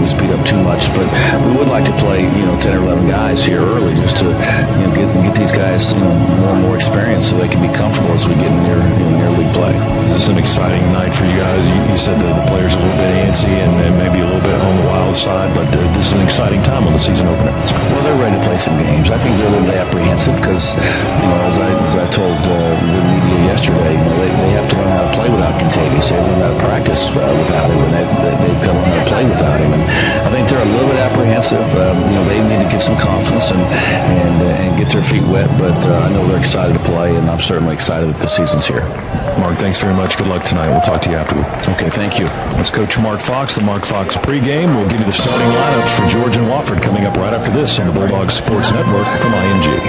we speed up too much. But we would like to play 10 or 11 guys here early just to get these guys more and more experience so they can be comfortable as we get near league play. This is an exciting night for you guys. You said that the players are a little bit antsy and maybe a little bit on the wild side, but this is an exciting time on the season opener. Well, they're ready to play some games. I think they're a little bit apprehensive because, as I told the media yesterday, they have to learn how to play without Contagious. They learn how to practice without him, and they've got to learn how to play without him. And I think they're a little bit apprehensive. They need to get some confidence and get their feet wet, but I know they're excited to play, and I'm certainly excited that the season's here. Mark, thanks very much. Good luck tonight. We'll talk to you afterward. Okay, thank you. That's Coach Mark Fox, the Mark Fox pregame. We'll give you the starting lineups for George and Wofford coming up right after this on the Bulldog Sports Network from IMG.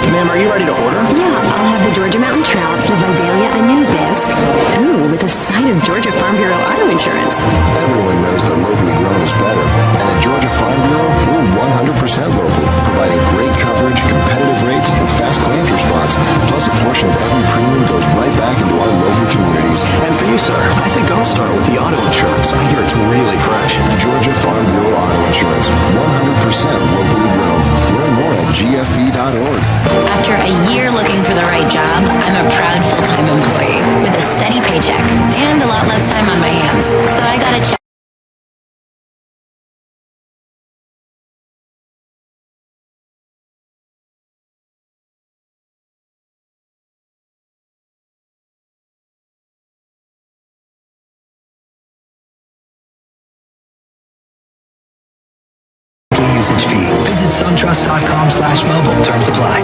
Ma'am, are you ready to order? Yeah, I'll have the Georgia Mountain Trout, the Vidalia Onion Bisque. Ooh, with a side of Georgia Farm Bureau Auto Insurance. Everyone knows that locally grown is better. And at Georgia Farm Bureau, we're 100% local, providing great coverage, competitive rates, and fast claims response. Plus, a portion of every premium goes right back into our local communities. And for you, sir, I think I'll start with the auto insurance. I hear it's really fresh. Georgia Farm Bureau Auto Insurance, 100% locally grown. Learn more at gfb.org. After a year looking for the right job, I'm a proud full-time employee with a steady paycheck and a lot less time on my hands. So I got a check. Usage fee. Visit suntrust.com/mobile. Terms apply.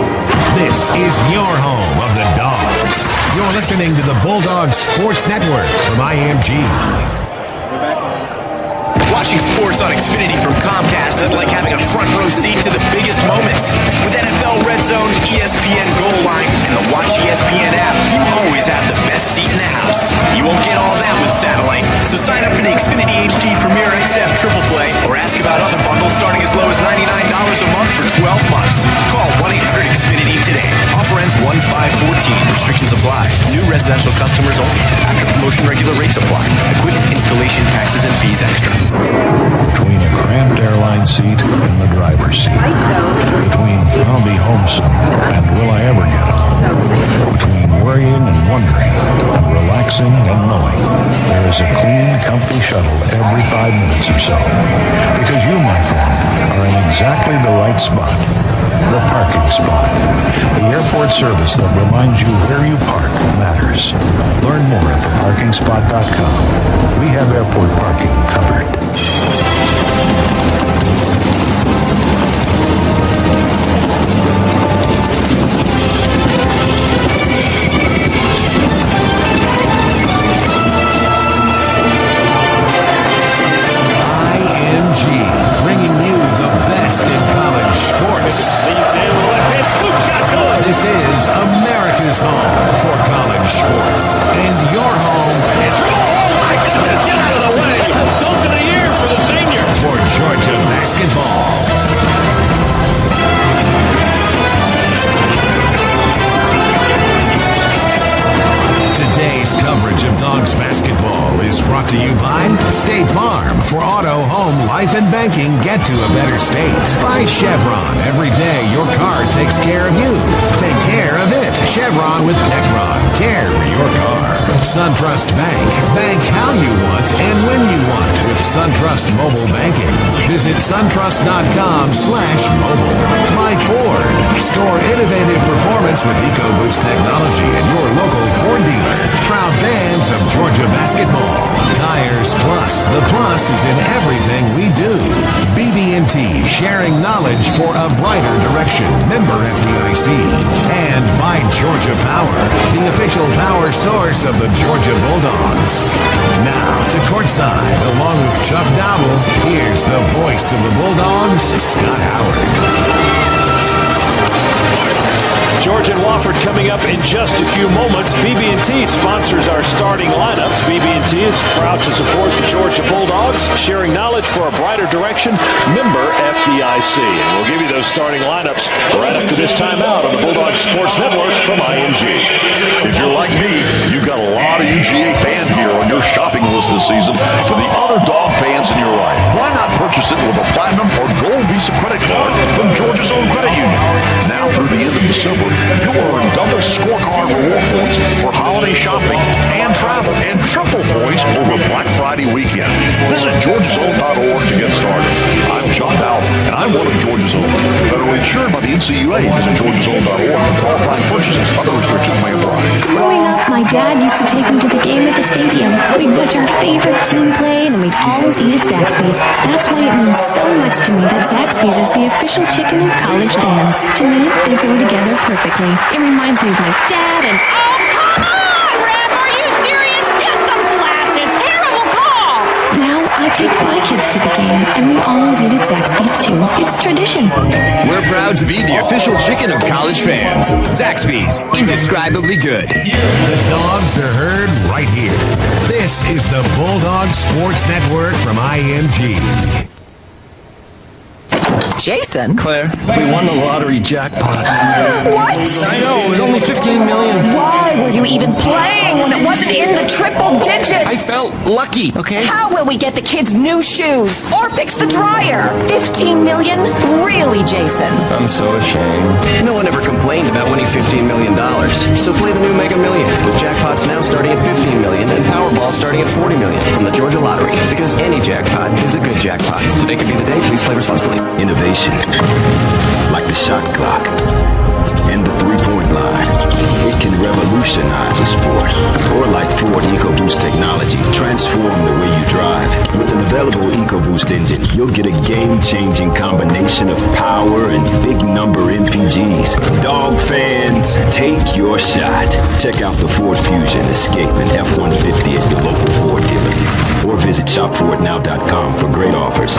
This is your home of the Dogs. You're listening to the Bulldog Sports Network from IMG. Watching sports on Xfinity from Comcast is like having a front row seat to the biggest moments. With NFL Red Zone, ESPN Goal Line, and the Watch ESPN app, you always have the best seat in the house. You won't get all that with satellite, so sign up for the Xfinity HD Premier XF Triple Play or ask about other bundles starting as low as $99 a month for 12 months. Call 1-800-XFINITY today. Offer ends 1/5/14. Restrictions apply. New residential customers only. After promotion, regular rates apply. Equipment, installation, taxes, and fees extra. Between a cramped airline seat and the driver's seat. Between I'll be home soon and will I ever get home. Between worrying and wondering and relaxing and knowing there is a clean, comfy shuttle every 5 minutes or so. Because you, my friend, are in exactly the right spot. The parking spot. The airport service that reminds you where you park matters. Learn more at theparkingspot.com. We have airport parking covered. Bringing you the best in college sports. This is America's home for college sports. And your home. Oh, my goodness, get out of the way. Dunk of the year for the senior. For Georgia basketball. Today's coverage of Dogs basketball is brought to you by State Farm. For auto, home, life, and banking, get to a better state. By Chevron. Every day, your car takes care of you. Take care of it. Chevron with Techron. Care for your car. SunTrust Bank. Bank how you want and when you want with SunTrust Mobile Banking. Visit suntrust.com/mobile. By Ford. Store innovative performance with EcoBoost technology at your local Ford dealer. Proud fans of Georgia basketball. Tires Plus. The plus is in everything we do. BB&T, sharing knowledge for a brighter direction. Member FDIC. And by Georgia Power, the official power source of the Georgia Bulldogs. Now to courtside, along with Chuck Dowell, here's the voice of the Bulldogs, Scott Howard. George and Wofford coming up in just a few moments. BB&T sponsors our starting lineups. BB&T is proud to support the Georgia Bulldogs, sharing knowledge for a brighter direction. Member FDIC. And we'll give you those starting lineups right after this timeout on the Bulldog Sports Network from IMG. If you're like me, you've got a lot of UGA fan gear on your shopping list this season. For the other dog fans in your life, why not purchase it with a Platinum or Gold Visa credit card from Georgia's own credit union? Now through the end of December, you'll earn double scorecard reward points for holiday shopping and travel, and triple points over Black Friday weekend. Visit georgiasown.org to get started. I'm John Dowd, and I'm one of Georgia's Own. Federally insured by the NCUA. Visit georgiasown.org for qualifying purchases. Other restrictions may apply. Growing up, my dad used to take me to the game at the stadium. We'd watch our favorite team play, and then we'd always eat at Zaxby's. That's why it means so much to me that Zaxby's is the official chicken of college fans. To me, they go together perfectly. It reminds me of my dad and... Oh, come on, Rem! Are you serious? Get some glasses! Terrible call! Now I take my kids to the game, and we always eat at Zaxby's too. It's tradition. We're proud to be the official chicken of college fans. Zaxby's, indescribably good. The dogs are heard right here. This is the Bulldog Sports Network from IMG. Jason? Claire, we won the lottery jackpot. What? I know, it was only $15 million. Why were you even playing when it wasn't in the triple digits? I felt lucky, okay? How will we get the kids new shoes or fix the dryer? $15 million? Really, Jason? I'm so ashamed. No one ever complained about winning $15 million. So play the new Mega Millions with jackpots now starting at $15 million and Powerball starting at $40 million from the Georgia Lottery. Because any jackpot is a good jackpot. Today could be the day. Please play responsibly. Innovation, like the shot clock and the three-point line. It can revolutionize a sport. Or like Ford EcoBoost technology, transform the way you drive. With an available EcoBoost engine, you'll get a game-changing combination of power and big number MPGs. Dog fans, take your shot. Check out the Ford Fusion, Escape, and F-150 at your local Ford dealer. Or visit shopfordnow.com for great offers.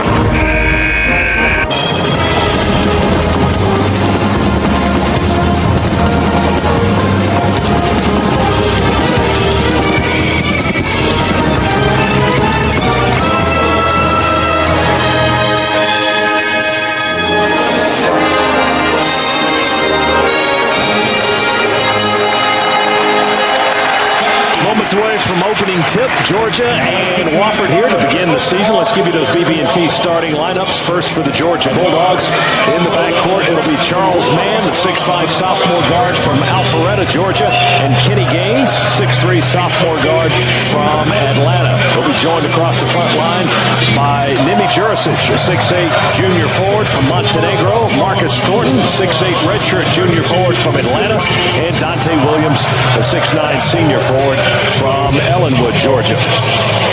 Away from opening tip, Georgia and Wofford here to begin the season. Let's give you those BB&T starting lineups. First for the Georgia Bulldogs. In the backcourt, it'll be Charles Mann, the 6'5 sophomore guard from Alpharetta, Georgia, and Kenny Gaines, 6'3 sophomore guard from Atlanta. They'll be joined across the front line by Nimi Jurisic, a 6'8 junior forward from Montenegro, Marcus Thornton, 6'8 redshirt junior forward from Atlanta, and Dante Williams, a 6'9 senior forward from Ellenwood, Georgia.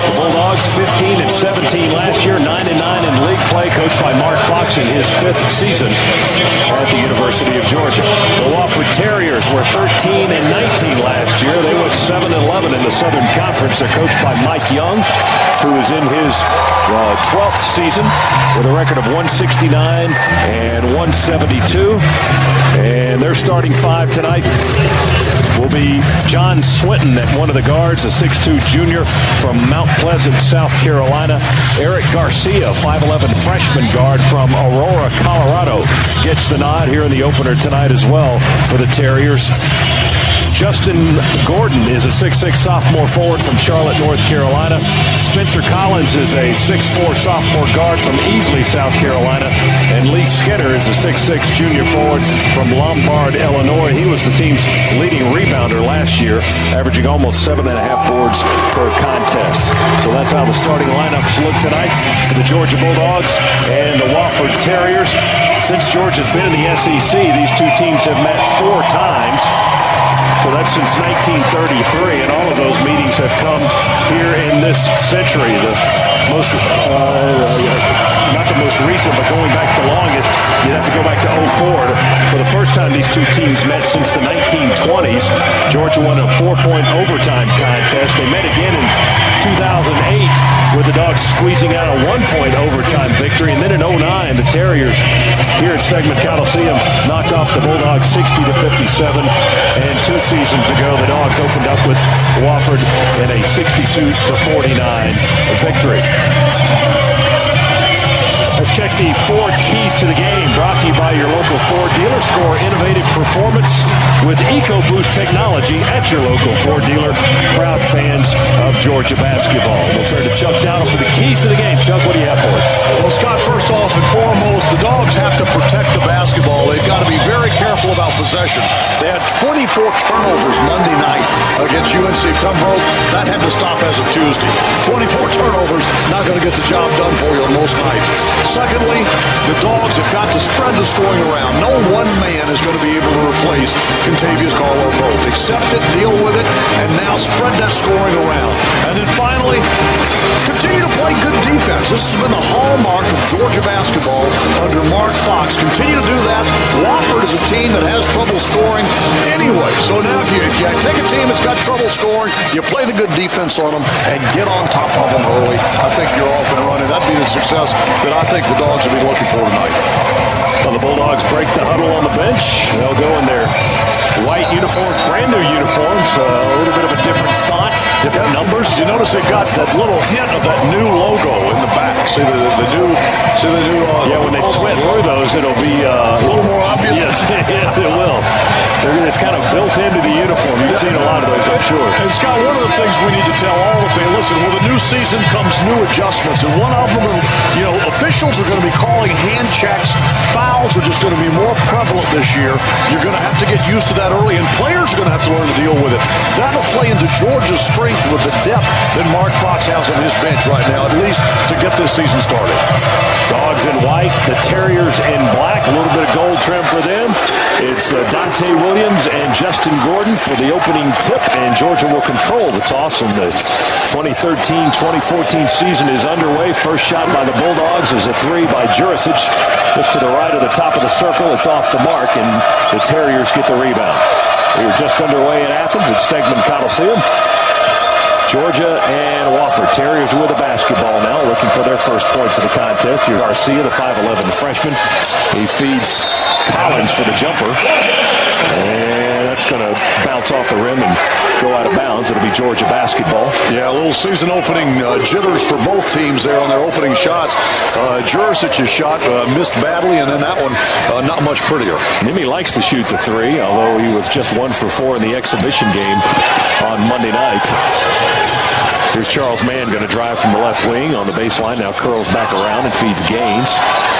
The Bulldogs 15 and 17 last year, 9 and 9 in league play, coached by Mark Fox in his 5th season at the University of Georgia. The Wofford Terriers were 13 and 19 last year. They went 7 and 11 in the Southern Conference. They're coached by Mike Young, who is in his 12th season with a record of 169 and 172. And their starting five tonight will be John Swinton at one of the guards, a 6'2 junior from Mount Pleasant, South Carolina. Eric Garcia, 5'11 freshman guard from Aurora, Colorado, gets the nod here in the opener tonight as well for the Terriers. Justin Gordon is a 6'6 sophomore forward from Charlotte, North Carolina. Spencer Collins is a 6'4 sophomore guard from Easley, South Carolina. And Lee Skinner is a 6'6 junior forward from Lombard, Illinois. He was the team's leading rebounder last year, averaging almost 7.5 boards per contest. So that's how the starting lineups look tonight for the Georgia Bulldogs and the Wofford Terriers. Since Georgia's been in the SEC, these two teams have met 4 times. So that's since 1933, and all of those meetings have come here in this century. The most, not the most recent, but going back the longest, you'd have to go back to 04. For the first time these two teams met since the 1920s. Georgia won a 4-point overtime contest. They met again in 2008 with the Dogs squeezing out a 1-point overtime victory. And then in 09, the Terriers here at Segment Coliseum knocked off the Bulldogs 60-57. And 2 seasons ago, the Dogs opened up with Wofford in a 62-49 victory. Let's check the Ford keys to the game, brought to you by your local Ford dealer. Score innovative performance with EcoBoost technology at your local Ford dealer. Proud fans of Georgia basketball. We'll turn to Chuck Dowdle for the keys to the game. Chuck, what do you have for us? Well, Scott, first off and foremost, the Dogs have to protect the basketball. They've got to be very careful about possession. They had 24 turnovers Monday night against UNC Pembroke. That had to stop as of Tuesday. 24 turnovers, not going to get the job done for you on most nights. Secondly, the Dogs have got to spread the scoring around. No one man is going to be able to replace Contavious Caldwell-Pope. Accept it, deal with it, and now spread that scoring around. And then finally, continue to play good defense. This has been the hallmark of Georgia basketball under Mark Fox. Continue to do that. Wofford is a team that has trouble scoring anyway. So now if you take a team that's got trouble scoring, you play the good defense on them and get on top of them early. I think you're off and running. That'd be the success that I think the Dogs will be looking for tonight. Well, the Bulldogs break the huddle on the bench. They'll go in their white uniforms, brand new uniforms, a little bit of a different font, different numbers. You notice they got that little hint of that new logo in the back. See the new. Yeah, when they sweat through those, it'll be a little more obvious. Yes, yeah, it will. It's kind of built into the uniform. You've seen a lot of those, I'm sure. And Scott, one of the things we need to tell all the fans, listen, with a new season comes new adjustments, and one of them, officials are going to be calling hand checks. Fouls are just going to be more prevalent this year. You're going to have to get used to that early, and players are going to have to learn to deal with it. That'll play into Georgia's strength with the depth that Mark Fox has on his bench right now, at least to get this season started. Dogs in white, the Terriers in black, a little bit of gold trim for them. It's Dante Williams and Justin Gordon for the opening tip, and Georgia will control the toss, and the 2013-2014 season is underway. First shot by the Bulldogs is a three by Jurisic. Just to the right of the top of the circle, it's off the mark, and the Terriers get the rebound. We are just underway in Athens at Stegman Coliseum. Georgia and Wofford. Terriers with the basketball now, looking for their first points of the contest. Here's Garcia, the 5'11 freshman. He feeds Collins for the jumper. And that's going to bounce off the rim and go out of bounds. It'll be Georgia basketball. Yeah, a little season opening jitters for both teams there on their opening shots. Jurisic's shot missed badly, and then that one not much prettier. Nimi likes to shoot the three, although he was just 1 for 4 in the exhibition game on Monday night. Here's Charles Mann going to drive from the left wing on the baseline. Now curls back around and feeds Gaines.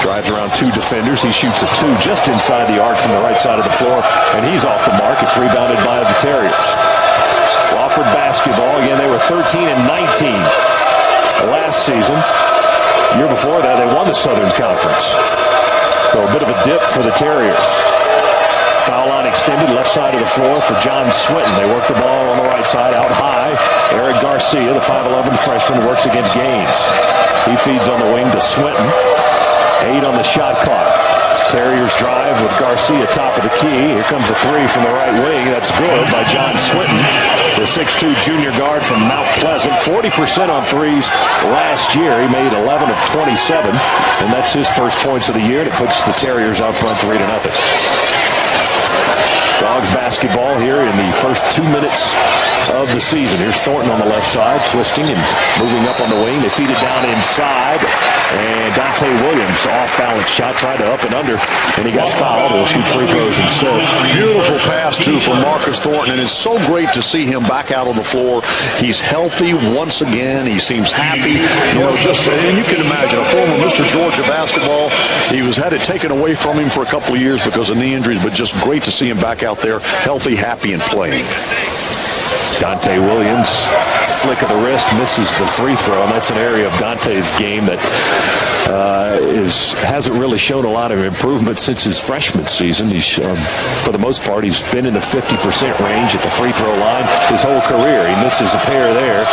Drives around 2 defenders. He shoots a 2 just inside the arc from the right side of the floor, and he's off the mark. It's rebounded by the Terriers. Wofford basketball. Again, they were 13 and 19 last season. The year before that, they won the Southern Conference. So a bit of a dip for the Terriers. Foul line extended, left side of the floor for John Swinton. They work the ball on the right side, out high. Eric Garcia, the 5'11 freshman, works against Gaines. He feeds on the wing to Swinton. 8 on the shot clock. Terriers drive with Garcia top of the key. Here comes a 3 from the right wing. That's good by John Swinton, the 6'2 junior guard from Mount Pleasant. 40% on threes last year. He made 11 of 27, and that's his first points of the year. And it puts the Terriers out front 3-0. Dogs basketball here in the first 2 minutes of the season. Here's Thornton on the left side, twisting and moving up on the wing. They feed it down inside, and Dante Williams, off-balance shot, tried to up and under, and he got fouled. He'll shoot free throws instead. Beautiful pass, too, from Marcus Thornton, and it's so great to see him back out on the floor. He's healthy once again. He seems happy. And you can imagine, a former Mr. Georgia basketball, he had it taken away from him for a couple of years because of knee injuries, but just great to see him back out there, healthy, happy, and playing. Dante Williams, flick of the wrist, misses the free throw, and that's an area of Dante's game that hasn't really shown a lot of improvement since his freshman season. He's, for the most part, he's been in the 50% range at the free throw line his whole career. He misses a pair there.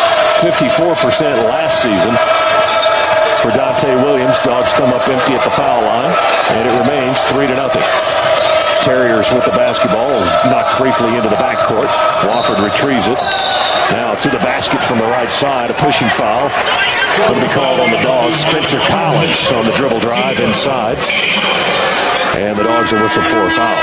54% last season for Dante Williams. Dogs come up empty at the foul line, and it remains 3-0. Terriers with the basketball, knocked briefly into the backcourt. Wofford retrieves it. Now to the basket from the right side, a pushing foul. Going to be called on the Dogs. Spencer Collins on the dribble drive inside. And the Dogs are whistled for a foul.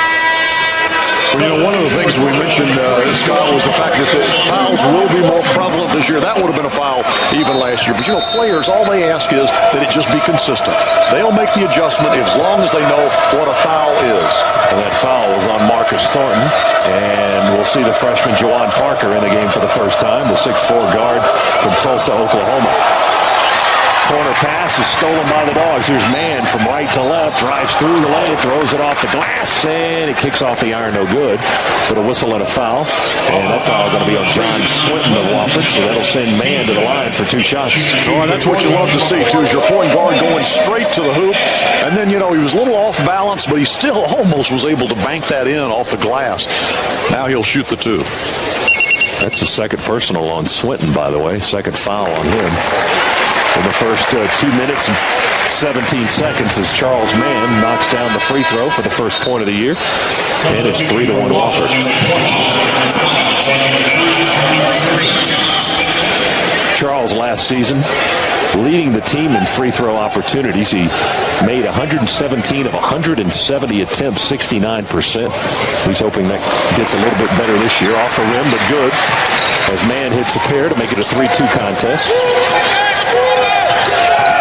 Well, one of the things we mentioned, Scott, was the fact that the fouls will be more prevalent this year. That would have been a foul even last year. But, players, all they ask is that it just be consistent. They'll make the adjustment as long as they know what a foul is. And that foul was on Marcus Thornton. And we'll see the freshman Juwan Parker in the game for the first time, the 6'4 guard from Tulsa, Oklahoma. Corner pass is stolen by the Dogs. Here's Mann from right to left, drives through the lane, throws it off the glass, and it kicks off the iron, no good. With a whistle and a foul. And that foul going to be on John Swinton of Wofford, so that'll send Mann to the line for 2 shots. Oh, and that's what you love to see, too, is your point guard going straight to the hoop. And then, he was a little off balance, but he still almost was able to bank that in off the glass. Now he'll shoot the 2. That's the second personal on Swinton, by the way. Second foul on him. In the first 2 minutes and 17 seconds as Charles Mann knocks down the free throw for the first point of the year. And it's 3-1 Wofford. Charles last season leading the team in free throw opportunities. He made 117 of 170 attempts, 69%. He's hoping that gets a little bit better this year. Off the rim, but good. As Mann hits a pair to make it a 3-2 contest.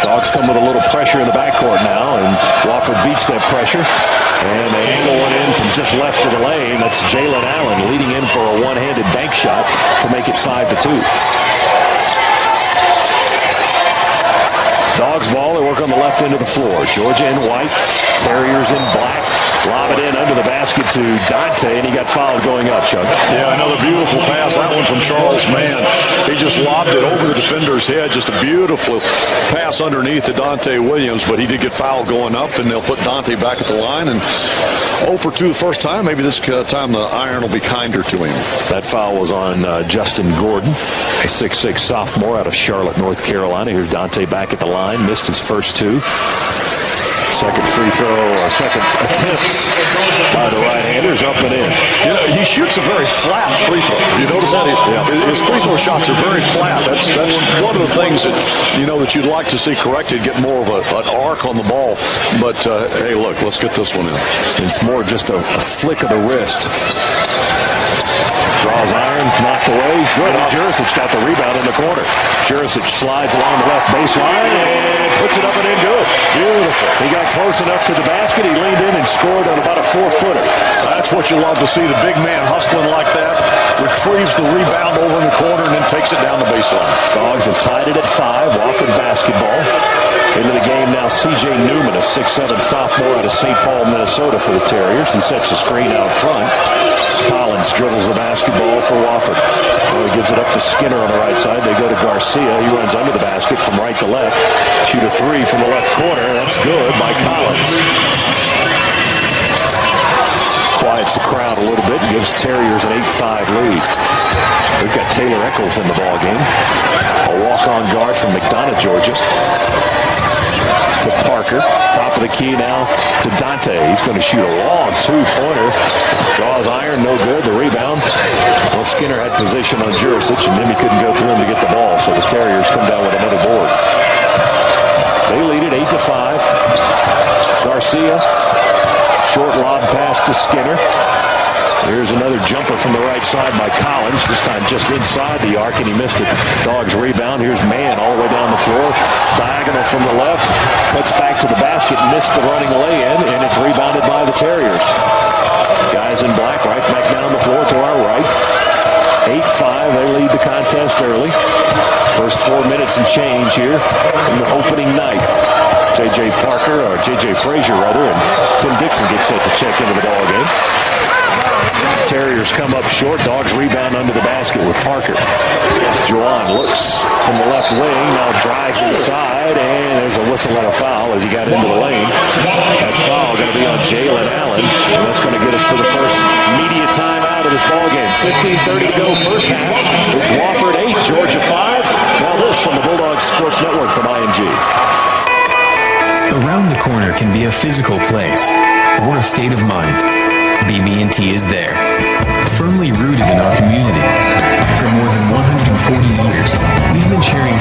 Dogs come with a little pressure in the backcourt now, and Wofford beats that pressure. And they angle one in from just left of the lane. That's Jalen Allen leading in for a one-handed bank shot to make it 5-2. Dogs ball, they work on the left end of the floor. Georgia in white, Terriers in black. Lob it in under the basket to Dante, and he got fouled going up, Chuck. Yeah, another beautiful pass. That one from Charles Mann. He just lobbed it over the defender's head. Just a beautiful pass underneath to Dante Williams, but he did get fouled going up, and they'll put Dante back at the line. And 0 for 2 the first time. Maybe this time the iron will be kinder to him. That foul was on Justin Gordon, a 6'6 sophomore out of Charlotte, North Carolina. Here's Dante back at the line. Missed his first 2. Second free throw, second attempts by the right-handers, up and in. He shoots a very flat free throw. You notice that? His free throw shots are very flat. That's one of the things that that you'd like to see corrected, get more of an arc on the ball. But hey, look, let's get this one in. It's more just a flick of the wrist. Draws iron, knocked away. Good. Jurisic got the rebound in the corner. Jurisic slides along the left baseline and puts it up and in good. Beautiful. He got close enough to the basket. He leaned in and scored on about a 4-footer. That's what you love to see. The big man hustling like that. Retrieves the rebound over in the corner and then takes it down the baseline. Dogs have tied it at 5. Wofford basketball. Into the game now, C.J. Newman, a 6'7 sophomore out of St. Paul, Minnesota for the Terriers. He sets the screen out front. Collins dribbles the basketball for Wofford. He gives it up to Skinner on the right side. They go to Garcia. He runs under the basket from right to left. Shoot a 3 from the left corner. That's good by Collins. Quiets the crowd a little bit and gives Terriers an 8-5 lead. We've got Taylor Eccles in the ballgame. A walk-on guard from McDonough, Georgia. To Parker. Top of the key now to Dante. He's going to shoot a long 2-pointer. Draws iron, no good. The rebound. Well, Skinner had position on Jurisic, and then he couldn't go through him to get the ball, so the Terriers come down with another board. They lead it 8-5. Garcia. Short lob pass to Skinner. Here's another jumper from the right side by Collins, this time just inside the arc, and he missed it. Dogs rebound. Here's Mann all the way down the floor. Diagonal from the left. Cuts back to the basket, missed the running lay-in, and it's rebounded by the Terriers. Guys in black right back down the floor to our right. 8-5. They lead the contest early. First 4 minutes and change here in the opening night. J.J. Parker, or J.J. Frazier, rather, and Tim Dixon gets set to check into the ballgame. Terriers come up short. Dogs rebound under the basket with Parker. Juwan looks from the left wing, now drives inside, and there's a whistle and a foul as he got into the lane. That foul going to be on Jalen Allen, and that's going to get us to the first media timeout of this ballgame. 15:30 to go first half. It's Wofford 8, Georgia 5. Now this from the Bulldogs Sports Network from IMG. Around the corner can be a physical place or a state of mind. BB&T is there, firmly rooted in our community. For more than 140 years, we've been sharing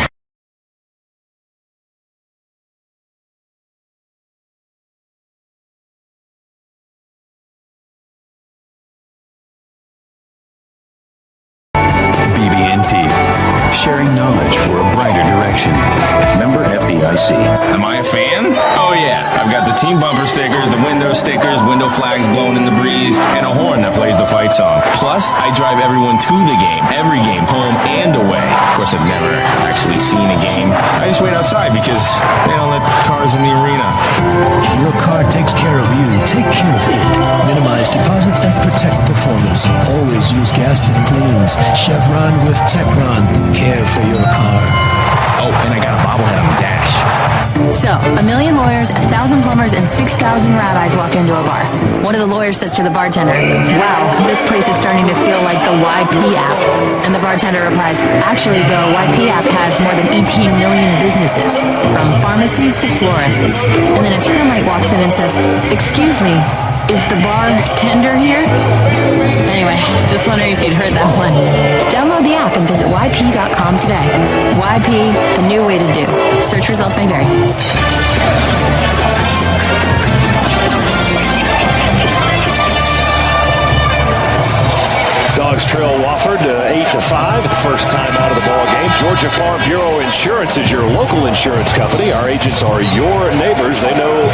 sharing knowledge for a brighter direction. Member FDIC. Am I a fan? Oh yeah, I've got the team bumper stickers, the window stickers, window flags blowing in the breeze, and a horn that plays the fight song. Plus, I drive everyone to the game, every game, home and away. Of course, I've never actually seen a game. I just wait outside because they don't let cars in the arena. Your car takes care of you. Take care of it. Minimize deposits and protect performance. Always use gas that cleans. Chevron with Techron. Care for your car. Oh, and I got a bobblehead on the dash. So, 1 million lawyers, 1,000 plumbers, and 6,000 rabbis walk into a bar. One of the lawyers says to the bartender, "Wow, this place is starting to feel like the YP app." And the bartender replies, "Actually, the YP app has more than 18 million businesses, from pharmacies to florists." And then a termite walks in and says, "Excuse me, is the bartender here?" Anyway, just wondering if you'd heard that one. Download the app and visit YP.com today. YP, the new way to do. Search results may vary. Dogs trail Wofford 8-5. First time out of the ball game. Georgia Farm Bureau Insurance is your local insurance company. Our agents are your neighbors. They know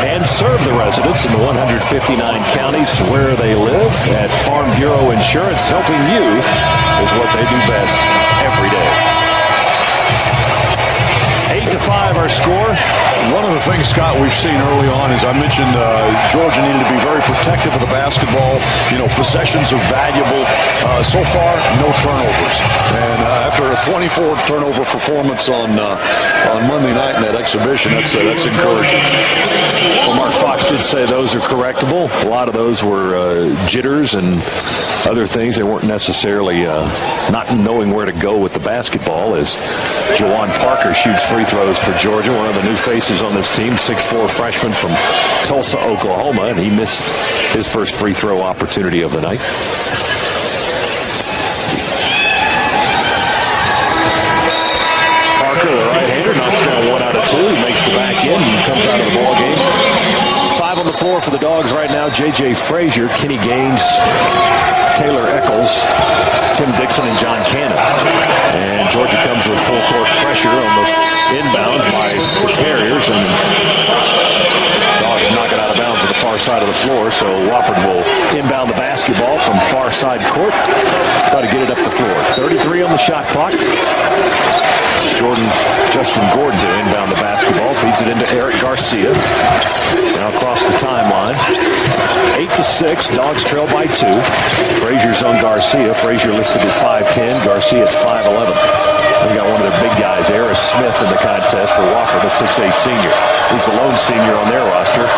and serve the residents in the 159 counties where they live. At Farm Bureau Insurance, helping you is what they do best every day. 8-5 our score. One of the things, Scott, we've seen early on, as I mentioned, Georgia needed to be very protective of the basketball. Possessions are valuable. So far, no turnovers. And after a 24 turnover performance on Monday night in that exhibition, that's encouraging. Well, Mark Fox did say those are correctable. A lot of those were jitters and other things. They weren't necessarily not knowing where to go with the basketball, as Jawan Parker shoots free throws for Georgia, one of the new faces on this team, 6'4" freshman from Tulsa, Oklahoma, and he missed his first free throw opportunity of the night. Parker, the right-hander, knocks down 1 out of 2. He makes the back end and comes out of the ball game. 5 on the floor for the Dogs right now. J.J. Frazier, Kenny Gaines, Taylor Eccles, Tim Dixon, and John Cannon. And Georgia comes with full court pressure on the inbound by the Terriers, and Dogs knock it out of bounds on the far side of the floor, so Wofford will inbound the basketball from far side court. Try to get it up the floor. 33 on the shot clock. Justin Gordon to inbound the basketball, feeds it into Eric Garcia. Now across the timeline. 8-6, Dogs trail by 2. Frazier's on Garcia. Frazier listed at 5'10", Garcia at 5'11". We got one of their big guys, Aris Smith, in the contest for Wofford, the 6'8" senior. He's the lone senior on their roster,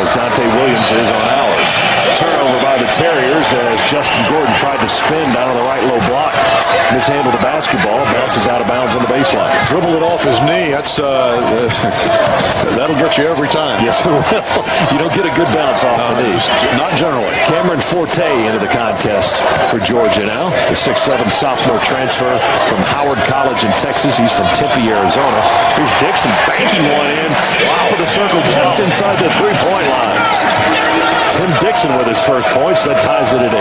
as Dante Williams is on ours. Turnover by the Terriers as Justin Gordon tried to spin down on the right low block. Mishandled the basketball, bounces out of bounds on the baseline. Dribbled it off his knee. That'll get you every time. Yes, it will. You don't get a good bounce off the knee. Not generally. Cameron Forte into the contest for Georgia now. The 6'7" sophomore transfer from Howard College in Texas. He's from Tempe, Arizona. Here's Dixon banking one in. Top of the circle just inside the three-point line. Tim Dixon with his first points. That ties it at 8.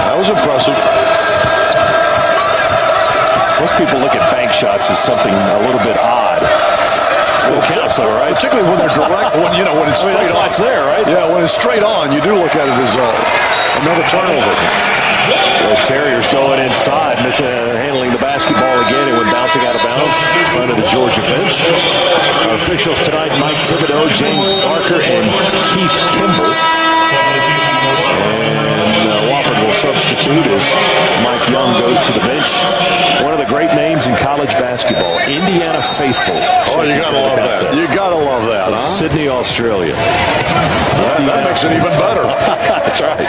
That was impressive. Most people look at bank shots as something a little bit odd. Still counts, though, right? Particularly when they're direct, when it's straight on. It's there, right? Yeah, when it's straight on, you do look at it as another turnover. The Terriers going inside, handling the basketball again. It went bouncing out of bounds in front of the Georgia bench. Our officials tonight, Mike Thibodeau, James Barker, and Keith Kimball. And Wofford will substitute as Mike Young goes to the bench. One of the great names in college basketball, Indiana Faithful. Oh, you gotta love that. You gotta love that, huh? Sydney, Australia. That makes it even better. That's right.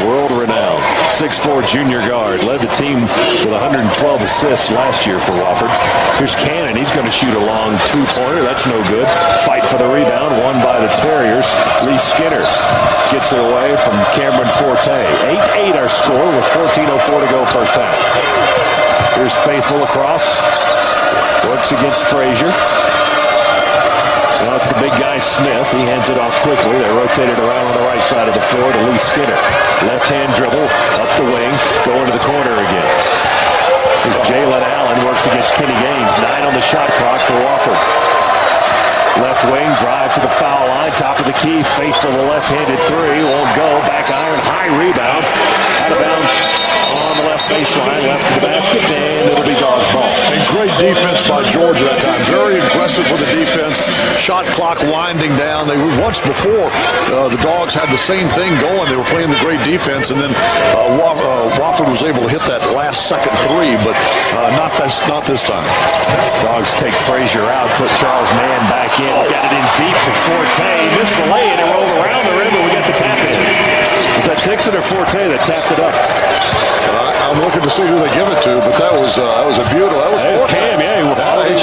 World renowned. 6'4" junior guard. Led the team with 112 assists last year for Wofford. Here's Cannon. He's going to shoot a long two-pointer. That's no good. Fight for the rebound. Won by the Terriers. Lee Skinner gets it away from Cameron Forte. 8-8 our score with 14:04 to go first half. Here's Faithful across. Works against Frazier. Now it's the big guy Smith. He hands it off quickly. They rotate it around on the right side of the floor to Lee Skinner. Left-hand dribble, up the wing, going to the corner again. Jalen Allen works against Kenny Gaines. 9 on the shot clock for Wofford. Left wing, drive to the foul line, top of the key, faithful the left-handed three, won't go, back iron, high rebound, out of bounds on the left baseline, left to the basket, and it'll be Dogs ball. And great defense by Georgia that time. Very aggressive with the defense. Shot clock winding down. They were once before the Dogs had the same thing going. They were playing the great defense, and then Wofford was able to hit that last second three, but not this time. Dogs take Frazier out, put Charles Mann back in, got it in deep to Forte, missed the lay, and it rolled around the rim, and we got the tap in. Was that Dixon or Forte that tapped it up? I'm looking to see who they give it to, but that was a beautiful. That was Forte. Cam, yeah, he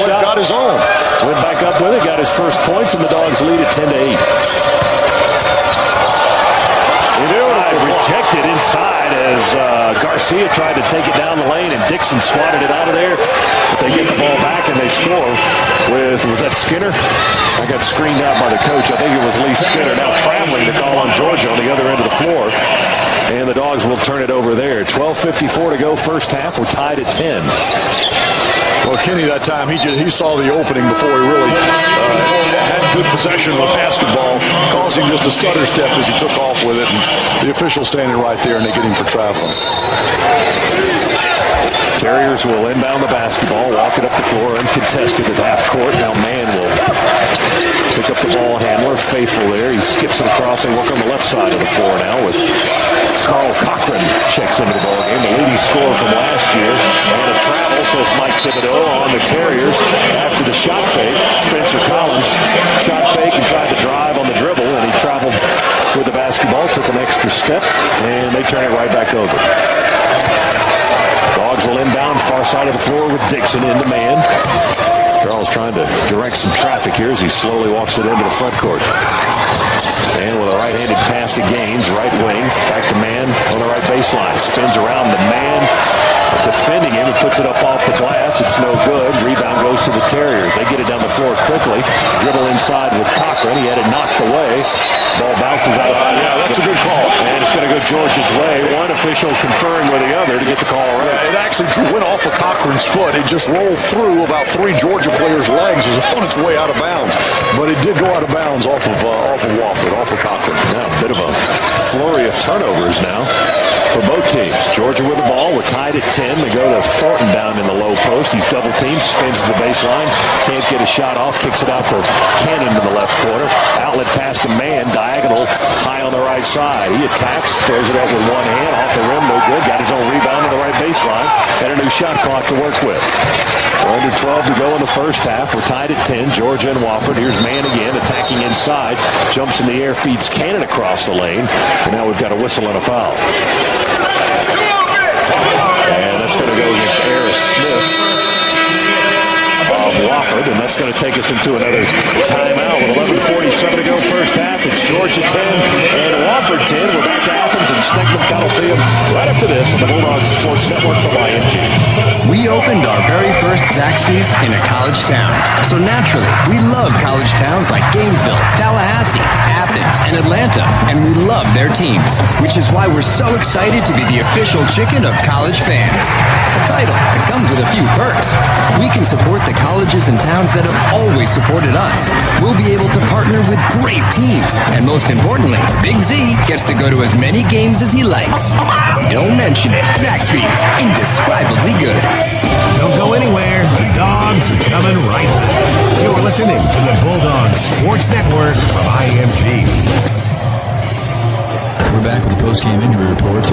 got his own. Went back up with it, got his first points, and the Dogs lead at 10-8. Rejected inside as Garcia tried to take it down the lane, and Dixon swatted it out of there. But they get the ball back and they score with, was that Skinner? I got screened out by the coach. I think it was Lee Skinner now traveling to call on Georgia on the other end of the floor. And the Dogs will turn it over there. 12:54 to go first half. We're tied at 10. Well, Kenny that time, he saw the opening before he really had good possession of the basketball, causing just a stutter step as he took off with it. And the official standing right there, and they get him for traveling. Terriers will inbound the basketball, walk it up the floor, uncontested at half court. Now Mann will pick up the ball handler, faithful there. He skips it across and work on the left side of the floor now with Carl Cochran checks into the ball game, the leading scorer from last year. And a travel, says Mike Thibodeau, on the Terriers after the shot fake. Spencer Collins shot fake and tried to drive on the dribble, and he traveled with the basketball, took an extra step, and they turn it right back over. Dogs will inbound far side of the floor with Dixon into man. Charles trying to direct some traffic here as he slowly walks it into the front court. And with a right-handed pass to Gaines, right wing, back to Mann on the right baseline. Spins around the man, defending him, and puts it up off the glass. It's no good. Rebound goes to the Terriers. They get it down the floor quickly. Dribble inside with Cochran. He had it knocked away. Ball bounces out. Yeah, that's a good call. And it's going to go Georgia's way. One official conferring with the other to get the call right. Yeah, it actually went off of Cochran's foot. It just rolled through about 3 Georgia players' legs. It was on its way out of bounds. But it did go out of bounds off of Wofford, off of Cochran. Now a bit of a flurry of turnovers now for both teams. Georgia with the ball. We're tied at 10. They go to Thornton down in the low post. He's double teamed, spins to the baseline. Can't get a shot off. Kicks it out to Cannon in the left corner. Outlet pass to Mann. Diagonal high on the right side. He attacks. Throws it up with one hand. Off the rim. No good. Got his own rebound on the right baseline. And a new shot clock to work with. We're under 12 to go in the first half. We're tied at 10. Georgia and Wofford. Here's Mann again attacking inside. Jumps in the air. Feeds Cannon across the lane. And now we've got a whistle and a foul. And that's going to go against Aris Smith of Wofford, and that's going to take us into another timeout with 11:47 to go first half. It's Georgia 10 and Wofford 10. We're back to Athens and Steckman Coliseum right after this on the Bulldogs Sports Network from IMG. We opened our very first Zaxby's in a college town. So naturally, we love college towns like Gainesville, Tallahassee, Athens, and Atlanta, and we love their teams, which is why we're so excited to be the official chicken of college fans. A title that comes with a few perks. We can support the colleges and towns that have always supported us. We'll be able to partner with great teams, and most importantly, Big Z gets to go to as many games as he likes. Don't mention it. Zaxby's, indescribably good. Don't go anywhere. The Dogs are coming right back. You're listening to the Bulldogs Sports Network from IMG. We're back with the post-game injury report.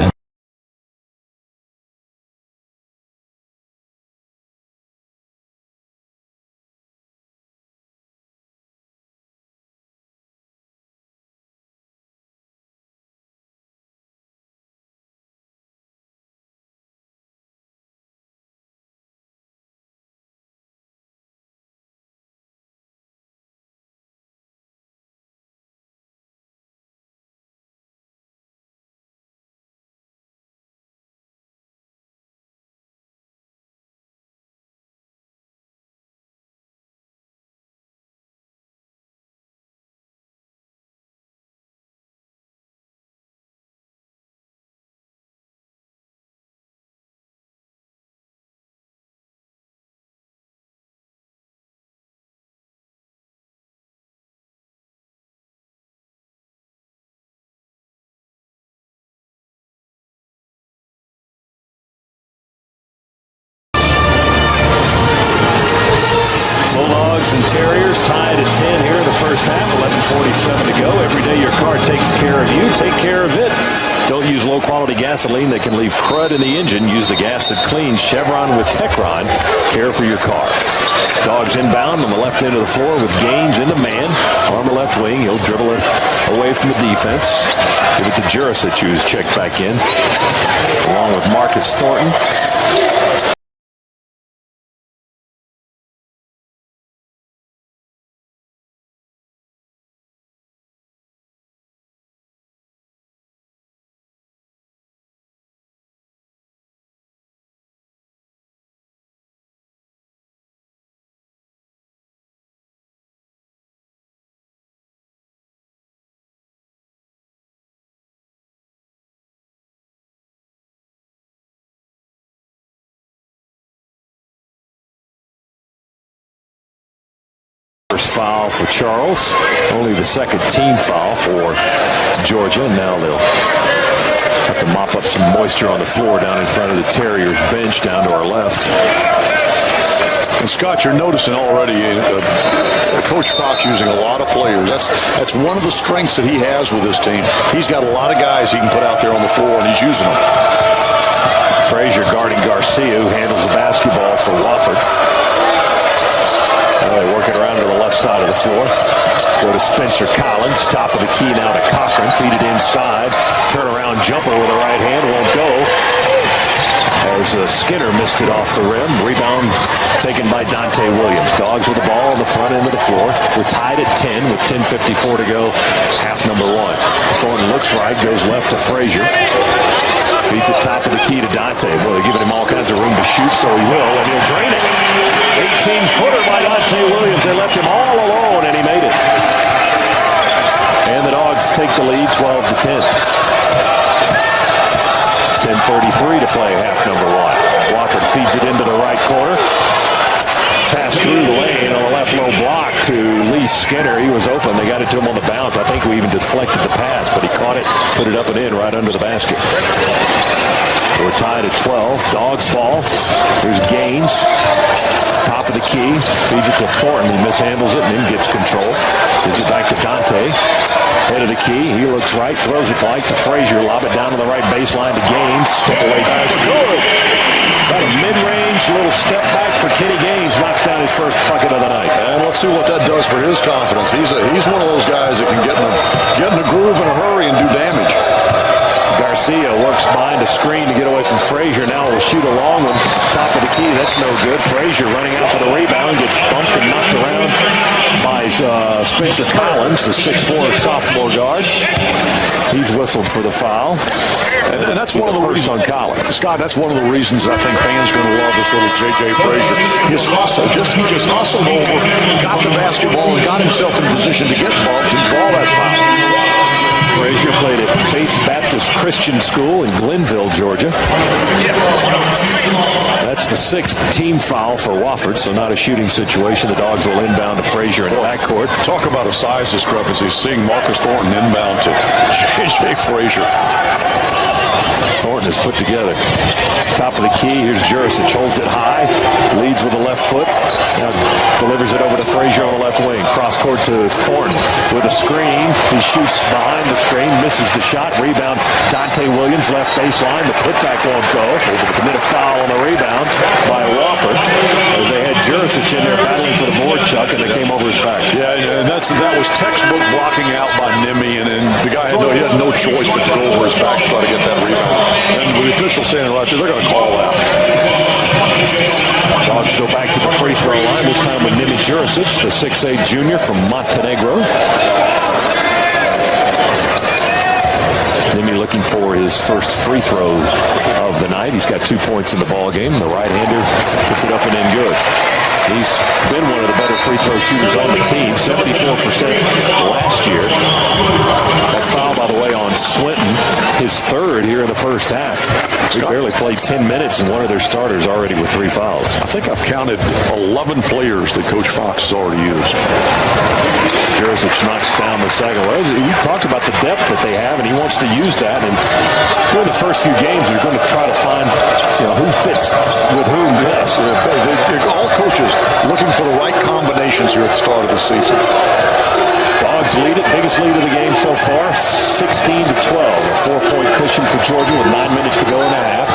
first half, 11:47 to go. Every day your car takes care of you. Take care of it. Don't use low-quality gasoline that can leave crud in the engine. Use the gas that cleans. Chevron with Techron. Care for your car. Dogs inbound on the left end of the floor with Gaines in the man. On the left wing, he'll dribble it away from the defense. Give it to Jurisic, who's checked back in, along with Marcus Thornton. First foul for Charles. Only the second team foul for Georgia. Now they'll have to mop up some moisture on the floor down in front of the Terriers bench down to our left. And Scott, you're noticing already Coach Fox using a lot of players. That's one of the strengths that he has with this team. He's got a lot of guys he can put out there on the floor, and he's using them. Frazier guarding Garcia, who handles the basketball for Wofford. They work it around to the left side of the floor. Go to Spencer Collins. Top of the key now to Cochran. Feed it inside. Turnaround jumper with a right hand. Won't go. As Skinner missed it off the rim. Rebound taken by Dante Williams. Dogs with the ball on the front end of the floor. We're tied at 10 with 10:54 to go. Half number one. Thornton looks right. Goes left to Frazier. Feeds it top of the key to Dante. Well, they're giving him all kinds of room to shoot, so he will, and he'll drain it. 18-footer by Dante Williams. They left him all alone, and he made it. And the Dogs take the lead 12-10. 10:33 to play, half number one. Wofford feeds it into the right corner. Pass through the lane on the left low block to Lee Skinner. He was open. They got it to him on the bounce. I think we even deflected the pass, but he caught it, put it up and in right under the basket. We're tied at 12. Dogs ball. Here's Gaines. Top of the key. Feeds it to Thornton. He mishandles it and then gets control. Gives it back to Dante. Head of the key. He looks right. Throws it like to Frazier. Lob it down to the right baseline to Gaines. Step away. Good. About a mid-range little step back for Kenny Gaines. Knocks down his first bucket of the night. And let's see what that does for his confidence. He's one of those guys that can get in a groove in a hurry and do damage. Garcia works behind the screen to get away from Frazier. Now will shoot a long one. Top of the key. That's no good. Frazier running out for the rebound. Gets bumped and knocked around by Spencer Collins, the 6'4 sophomore guard. He's whistled for the foul. And that's one of the reasons on Collins. Scott, that's one of the reasons I think fans are going to love this little J.J. Frazier. His hustle. He just hustled over, got the basketball, and got himself in position to get bumped and draw that foul. Frazier played at Faith Baptist Christian School in Glenville, Georgia. That's the sixth team foul for Wofford, so not a shooting situation. The Dogs will inbound to Frazier in the backcourt. Talk about a size discrepancy, seeing Marcus Thornton inbound to J.J. Frazier. Thornton is put together. Top of the key. Here's Jurisic. Holds it high. Leads with the left foot. Now delivers it over to Frazier on the left wing. Cross court to Thornton with a screen. He shoots behind the screen. Misses the shot. Rebound. Dante Williams, left baseline. The putback won't go. Commit a foul on the rebound by Wofford. As they had Jurisic in there battling for the board, Chuck, and they came over his back. Yeah, and that was textbook blocking out by Nimi, and the guy had no choice but to go over his back to try to get that rebound. And with the official standing right there, they're going to call that. Dogs go back to the free throw line, this time with Nimi Jurisic, the 6'8 junior from Montenegro. Nimi looking for his first free throw of the night. He's got 2 points in the ball game. The right-hander puts it up and in good. He's been one of the better free throw shooters on the team, 74% last year. That foul, by the way, on Swinton, his third here in the first half. We barely played 10 minutes, and one of their starters already with 3 fouls. I think I've counted 11 players that Coach Fox has already used. Jurisic knocks down the second. Well, we talked about the depth that they have, and he wants to use that. And during the first few games, they're going to try to find who fits with whom best. All coaches looking for the right combinations here at the start of the season. Dogs lead it, biggest lead of the game so far, 16-12. A 4-point cushion for Georgia with 9 minutes to go in the half.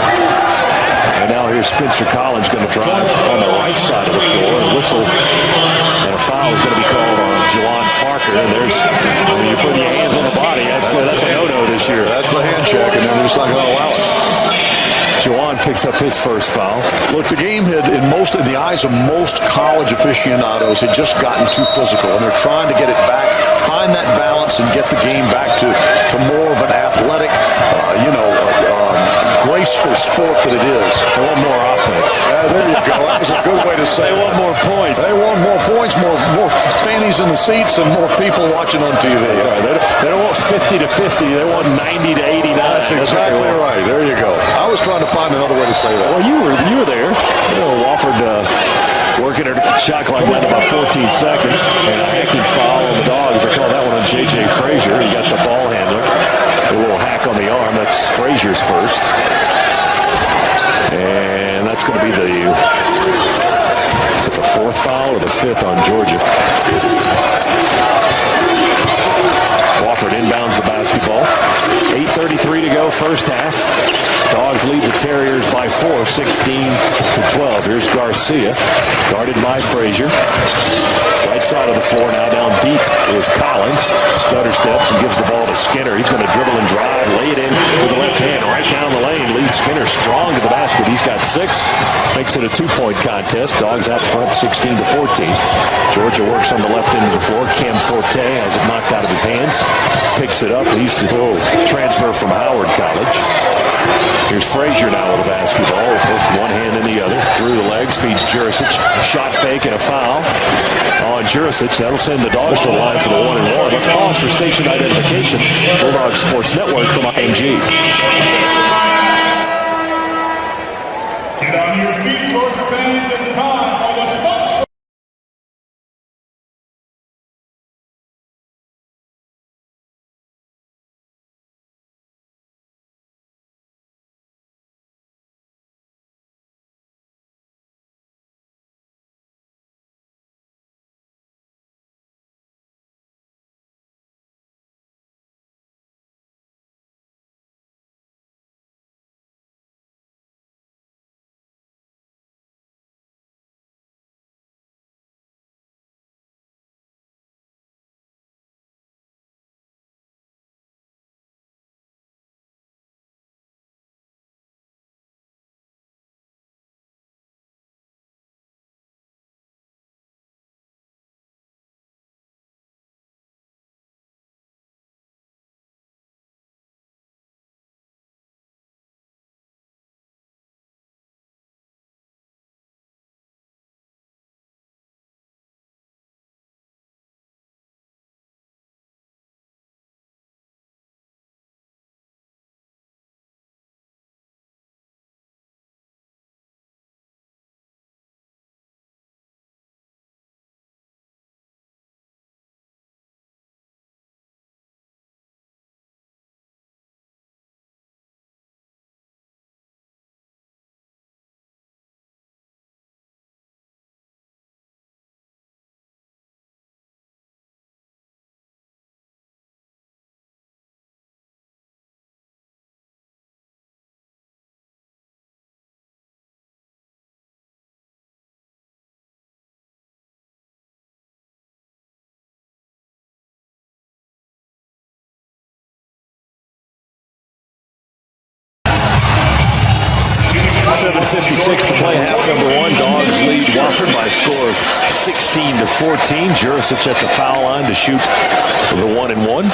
And now here's Spencer Collins going to drive on the right side of the floor. A whistle and a foul is going to be called on Juwan Parker. And there's, you put your hands on the body. That's a no-no this year. That's the hand check, and they're just not going to allow it. Juwan picks up his first foul. Look, the game had, in the eyes of most college aficionados, had just gotten too physical, and they're trying to get it back, find that balance, and get the game back to more of an athletic, graceful sport that it is. They want more offense. There you go. That was a good way to say it. They want more points. They want more points, more fannies in the seats, and more people watching on TV. Right. They don't want 50-50. They want 90-89. That's exactly right. There you go. I was trying to find another way to say that. Well, you were there. Wofford working her shot clock down to about 14 seconds. And a hacking foul on the Dogs. I call that one on J.J. Frazier. He got the ball handler. A little hack on the arm. That's Frazier's first. And that's going to be is it the fourth foul or the fifth on Georgia? Wofford inbounds the basketball. 8:33 to go, first half. Dogs lead the Terriers by 4, 16-12. Here's Garcia, guarded by Frazier. Right side of the floor now, down deep is Collins. Stutter steps and gives the ball to Skinner. He's going to dribble and drive, lay it in with the left hand right down the lane. Lee Skinner strong to the basket. He's got 6. Makes it a 2-point contest. Dogs out front 16-14. Georgia works on the left end of the floor. Cam Forte has it knocked out of his hands. Picks it up. He used to transfer from Howard College. Here's Frazier now with the basketball. With one hand in the other. Through the legs. Feeds Jurisic. Shot fake and a foul on Jurisic. That'll send the Dogs to the line for the 1-and-1. Let's pause for station identification. Bulldog Sports Network from IMG. Get on your feet, Georgia fans. It's time for the Bucks. .56 to play, half number 1. Dogs lead Wofford by a score of 16-14. Jurisic at the foul line to shoot the 1-and-1.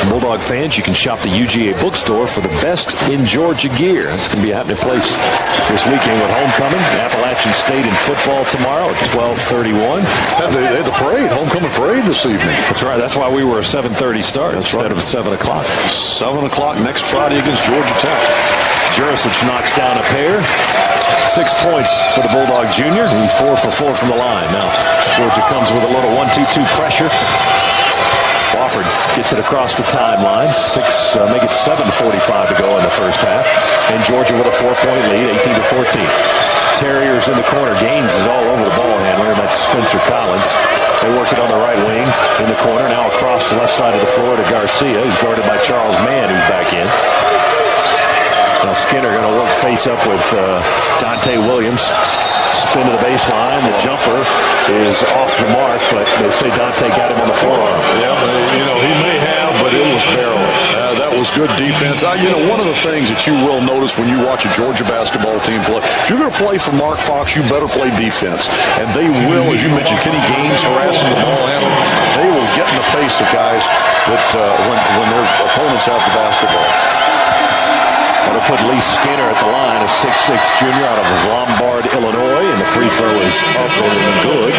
Bulldog fans, you can shop the UGA bookstore for the best in Georgia gear. It's going to be a happening place this weekend with homecoming. Appalachian State in football tomorrow at 12:31. They had the parade, homecoming parade this evening. That's right. That's why we were a 7:30 start instead of 7 o'clock. 7 o'clock next Friday against Georgia Tech. Jurisic knocks down a pair. 6 points for the Bulldog Junior. He's 4 for 4 from the line. Now, Georgia comes with a little 1-2-2 pressure. Wofford gets it across the timeline. Make it 7:45 to go in the first half. And Georgia with a 4-point lead, 18-14. Terriers in the corner. Gaines is all over the ball handler, and that's Spencer Collins. They work it on the right wing in the corner. Now across the left side of the floor to Garcia. He's guarded by Charles Mann, who's back in. Now Skinner going to work face up with Dante Williams. Spin to the baseline. The jumper is off the mark, but they say Dante got him on the forearm. Yeah, he may have, but it was barreling. That was good defense. One of the things that you will notice when you watch a Georgia basketball team play, if you're going to play for Mark Fox, you better play defense. And they will, as you mentioned, Kenny Gaines harassing the ball handler. They will get in the face of guys that when their opponents have the basketball. That'll put Lee Skinner at the line, a 6'6 junior out of Lombard, Illinois, and the free throw is up and good.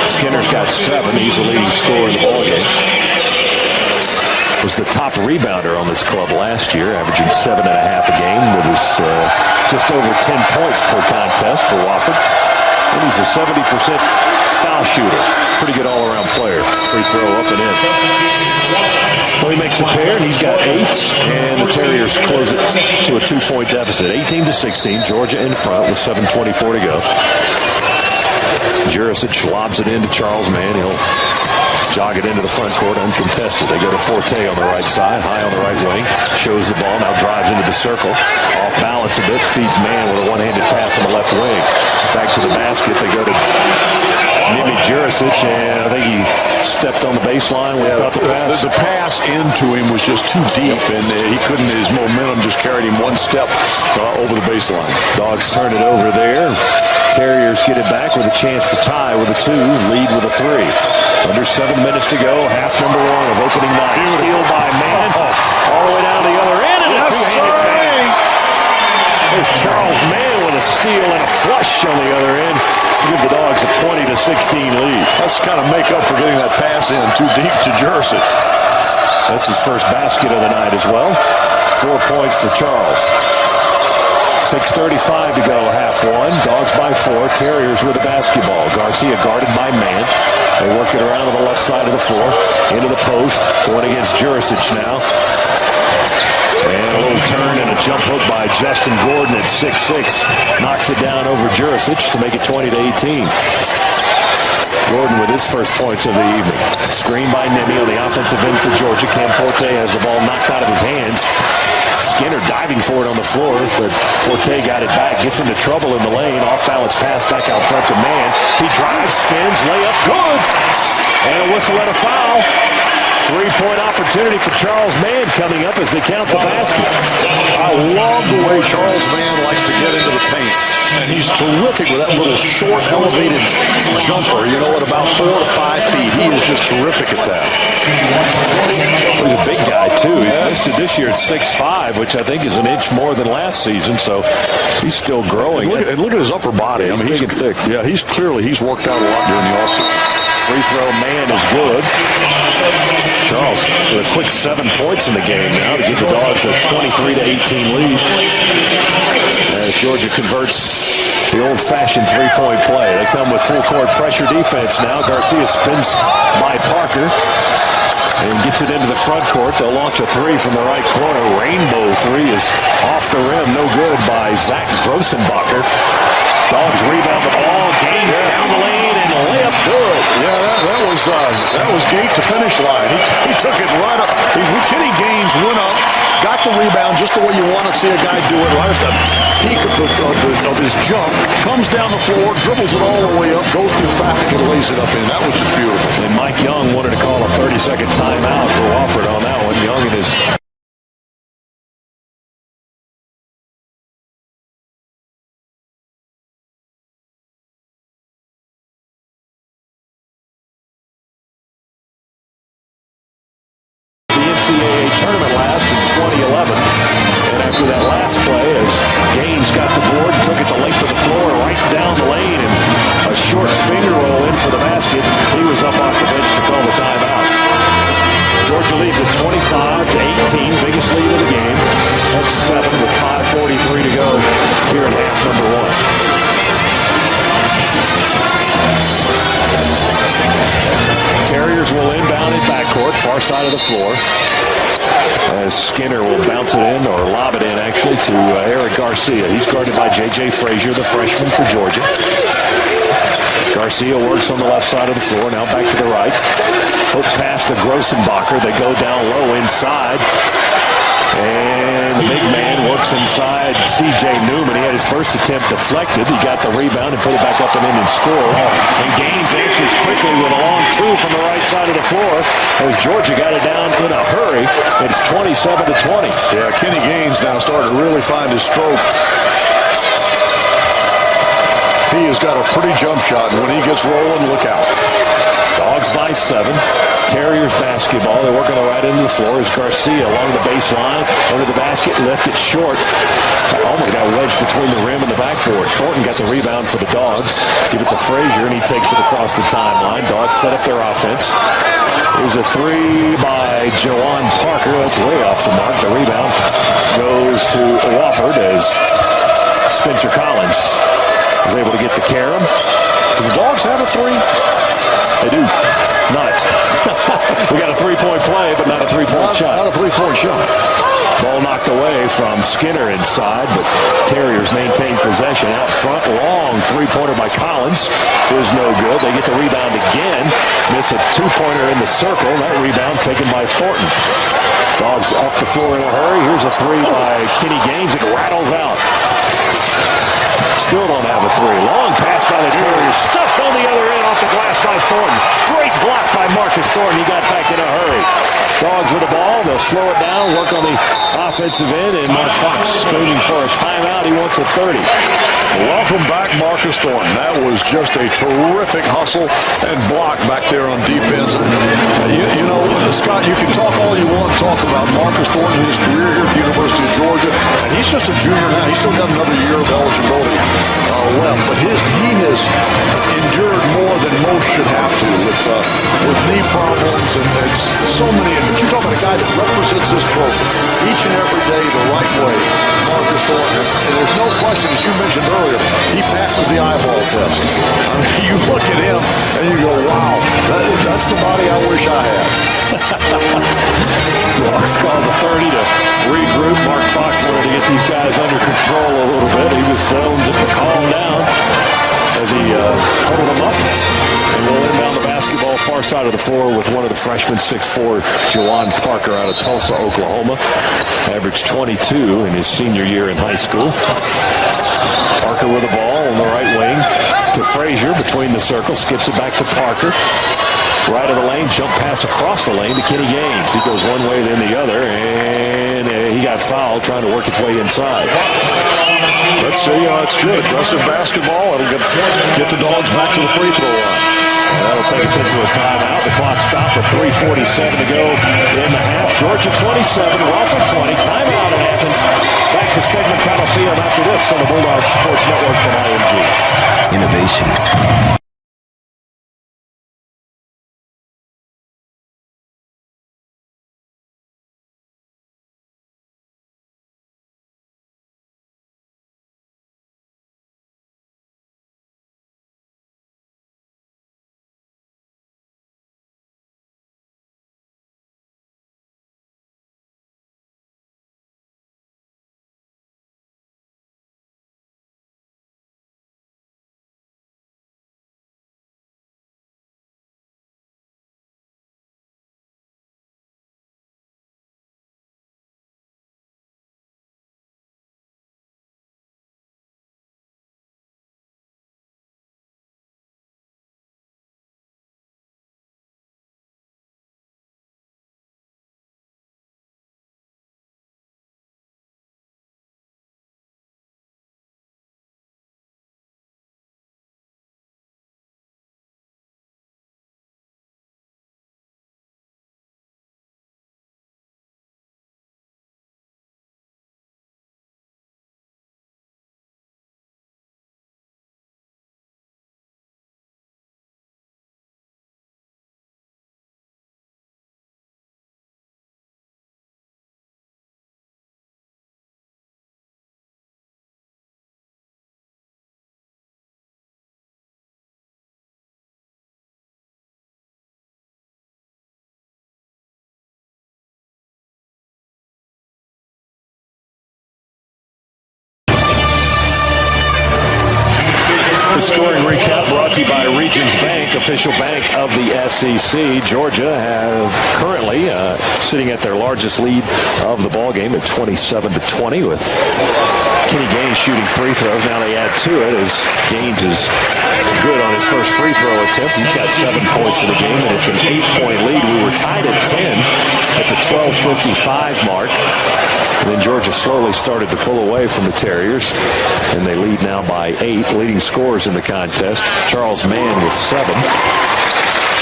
Skinner's got 7. He's the leading scorer in the ballgame. Was the top rebounder on this club last year, averaging 7.5 a game with his just over 10 points per contest for Wofford. And he's a 70% foul shooter. Pretty good all-around player. Free throw up and in. So he makes a pair, and he's got 8, and the Terriers close it to a 2-point deficit. 18-16, Georgia in front with 7:24 to go. Jurisic lobs it into Charles Mann. He'll jog it into the front court uncontested. They go to Forte on the right side, high on the right wing. Shows the ball, now drives into the circle. Off balance a bit, feeds Mann with a one-handed pass on the left wing. Back to the basket, they go to Nimi Jurisic, and I think he stepped on the baseline without the pass. The pass into him was just too deep, and he couldn't, his momentum just carried him one step over the baseline. Dogs turn it over there. Terriers get it back with a chance to tie with a 2, lead with a 3. Under 7 minutes to go, half number 1 of opening night. Steal by Mann, all the way down the other end, and a two-handed pass. There's Charles Mann with a steal and a flush on the other end. Give the Dogs a 20-16 lead. That's kind of make up for getting that pass in too deep to Jurisic. That's his first basket of the night as well. 4 points for Charles. 6:35 to go, half 1. Dogs by 4. Terriers with the basketball. Garcia guarded by Mann. They work it around to the left side of the floor. Into the post. Going against Jurisic now. And a little turn and a jump hook by Justin Gordon at 6'6". Knocks it down over Jurisic to make it 20-18. Gordon with his first points of the evening. Screen by Nemi on the offensive end for Georgia. Cam Forte has the ball knocked out of his hands. Skinner diving for it on the floor, but Forte got it back. Gets into trouble in the lane. Off-balance pass back out front to Mann. He drives, spins, layup, good. And a whistle and a foul. 3-point opportunity for Charles Mann coming up as they count the basket. I love the way Charles Mann likes to get into the paint. And he's terrific with that little short, elevated jumper, at about 4 to 5 feet. He is just terrific at that. He's a big guy, too. He's listed this year at 6'5", which I think is an inch more than last season, so he's still growing. And look at his upper body. He's big and thick. Yeah, he's worked out a lot during the offseason. Free throw Mann is good. Charles with a quick 7 points in the game now to give the Dogs a 23-18 lead. As Georgia converts the old-fashioned 3-point play. They come with full-court pressure defense now. Garcia spins by Parker and gets it into the front court. They'll launch a 3 from the right corner. Rainbow 3 is off the rim. No good by Zach Grossenbacher. Dogs rebound the ball. Gaines down the lane and layup good. Yeah, that was gate to finish line. He took it right up. Kenny Gaines went up, got the rebound just the way you want to see a guy do it, right at the peak of his jump, comes down the floor, dribbles it all the way up, goes through traffic and lays it up in. That was just beautiful. And Mike Young wanted to call a 30-second timeout for Wofford on that one. Young and his tournament last in 2011, and after that last play, as Gaines got the board, took it the length of the floor, right down the lane, and a short finger roll in for the basket. He was up off the bench to call the timeout. Georgia leads at 25-18, biggest lead of the game. That's 7 with 5:43 to go here in half number 1. Terriers will inbound in backcourt, far side of the floor. as Skinner will bounce it in, or lob it in actually, to Eric Garcia. He's guarded by J.J. Frazier, the freshman for Georgia. Garcia works on the left side of the floor, now back to the right. Hook pass to Grossenbacher. They go down low inside. And the big man works inside C.J. Newman. He had his first attempt deflected. He got the rebound and put it back up and in and scored. And Gaines answers quickly with a long two from the right side of the floor as Georgia got it down in a hurry. It's 27-20. Yeah, Kenny Gaines now starting to really find his stroke. He has got a pretty jump shot, and when he gets rolling, look out. Dogs by 7. Terriers basketball. They're working the right into the floor as Garcia along the baseline, under the basket, left it short. Almost got wedged between the rim and the backboard. Thornton got the rebound for the Dogs. Give it to Frazier, and he takes it across the timeline. Dogs set up their offense. Here's a three by Jawan Parker. That's way off the mark. The rebound goes to Wofford as Spencer Collins is able to get the carom. Does the Dogs have a three? They do. Not. We got a three-point play, but not a three-point shot. Not a three-point shot. Ball knocked away from Skinner inside, but Terriers maintain possession out front. Long three-pointer by Collins is no good. They get the rebound again. Miss a two-pointer in the circle. That rebound taken by Thornton. Dogs off the floor in a hurry. Here's a three by Kenny Gaines. It rattles out. Still don't have a three. Long pass by the Terriers. Stuffed on the other end off the glass by Thornton. Great block by Marcus Thornton. He got back in a hurry. Dogs with the ball. They'll slow it down, work on the offensive end, and Mark Fox screaming for a timeout. He wants a 30. Welcome back, Marcus Thornton. That was just a terrific hustle and block back there on defense. You know, Scott, you can talk all you want, talk about Marcus Thornton and his career here at the University of Georgia, and he's just a junior now. He's still got another year of eligibility left, but he has endured more than most should have to with knee problems and so many. But you're talking about a guy that represents this program each and every day the right way, Marcus Thornton. And there's no question, as you mentioned earlier, he passes the eyeball test. I mean, you look at him and you go, wow, that's the body I wish I had. Dogs called the 30 to regroup. Mark Fox wanted to get these guys under control a little bit. He was telling them just to calm down as he huddled them up. And we'll inbound the basketball far side of the floor with one of the freshmen, 6'4", Jawan Parker out of Tulsa, Oklahoma. Averaged 22 in his senior year in high school. Parker with the ball on the right wing to Frazier between the circles. Skips it back to Parker. Right of the lane, jump pass across the lane to Kenny Gaines. He goes one way, then the other, and he got fouled trying to work its way inside. Let's see, it's good. Aggressive basketball. It'll get the Dogs back to the free throw line. That'll take us into a timeout. The clock stopped with 3:47 to go in the half. Georgia 27, Wofford 20. Timeout in Athens. Back to Stegman Coliseum after this on the Bulldog Sports Network from IMG. Innovation. Brought to you by Regions Bank, official bank of the SEC. Georgia have currently sitting at their largest lead of the ball game at 27-20 with Kenny Gaines shooting free throws. Now they add to it as Gaines is good on his first free throw attempt. He's got 7 points in the game, and it's an 8-point lead. We were tied at 10 at the 12:55 mark. And then Georgia slowly started to pull away from the Terriers, and they lead now by 8. Leading scorers in the contest, Charles Mann with 7.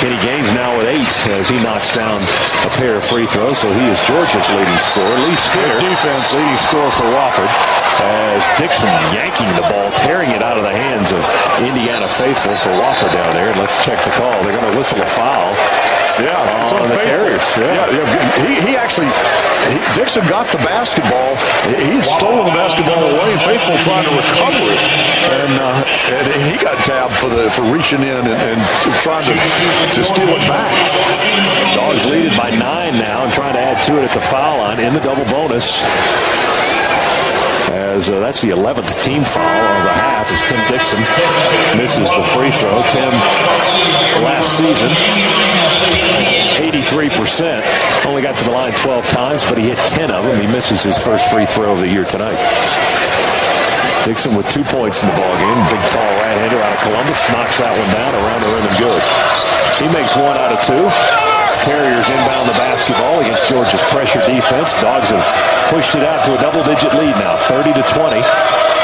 Kenny Gaines now with 8 as he knocks down a pair of free throws, so he is Georgia's leading scorer. Lee Skinner, defense, leading scorer for Wofford, as Dixon yanking the ball, tearing it out of the hands of Indiana faithful for Wofford down there. And let's check the call. They're going to whistle a foul. Yeah, on the Terriers. He actually, Dixon got the basketball. He had stolen the basketball away, and Faithful trying to recover it, and he got tabbed for reaching in and trying to steal it back. Dogs lead it by 9 now and trying to add to it at the foul line in the double bonus. As that's the 11th team foul of the half as Tim Dixon misses the free throw. Tim, last season, 83%. Only got to the line 12 times, but he hit 10 of them. He misses his first free throw of the year tonight. Dixon with 2 points in the ballgame. Big, tall right-hander out of Columbus. Knocks that one down around the rim and good. He makes 1 out of 2. Terriers inbound the basketball against Georgia's pressure defense. Dogs have pushed it out to a double-digit lead now, 30-20,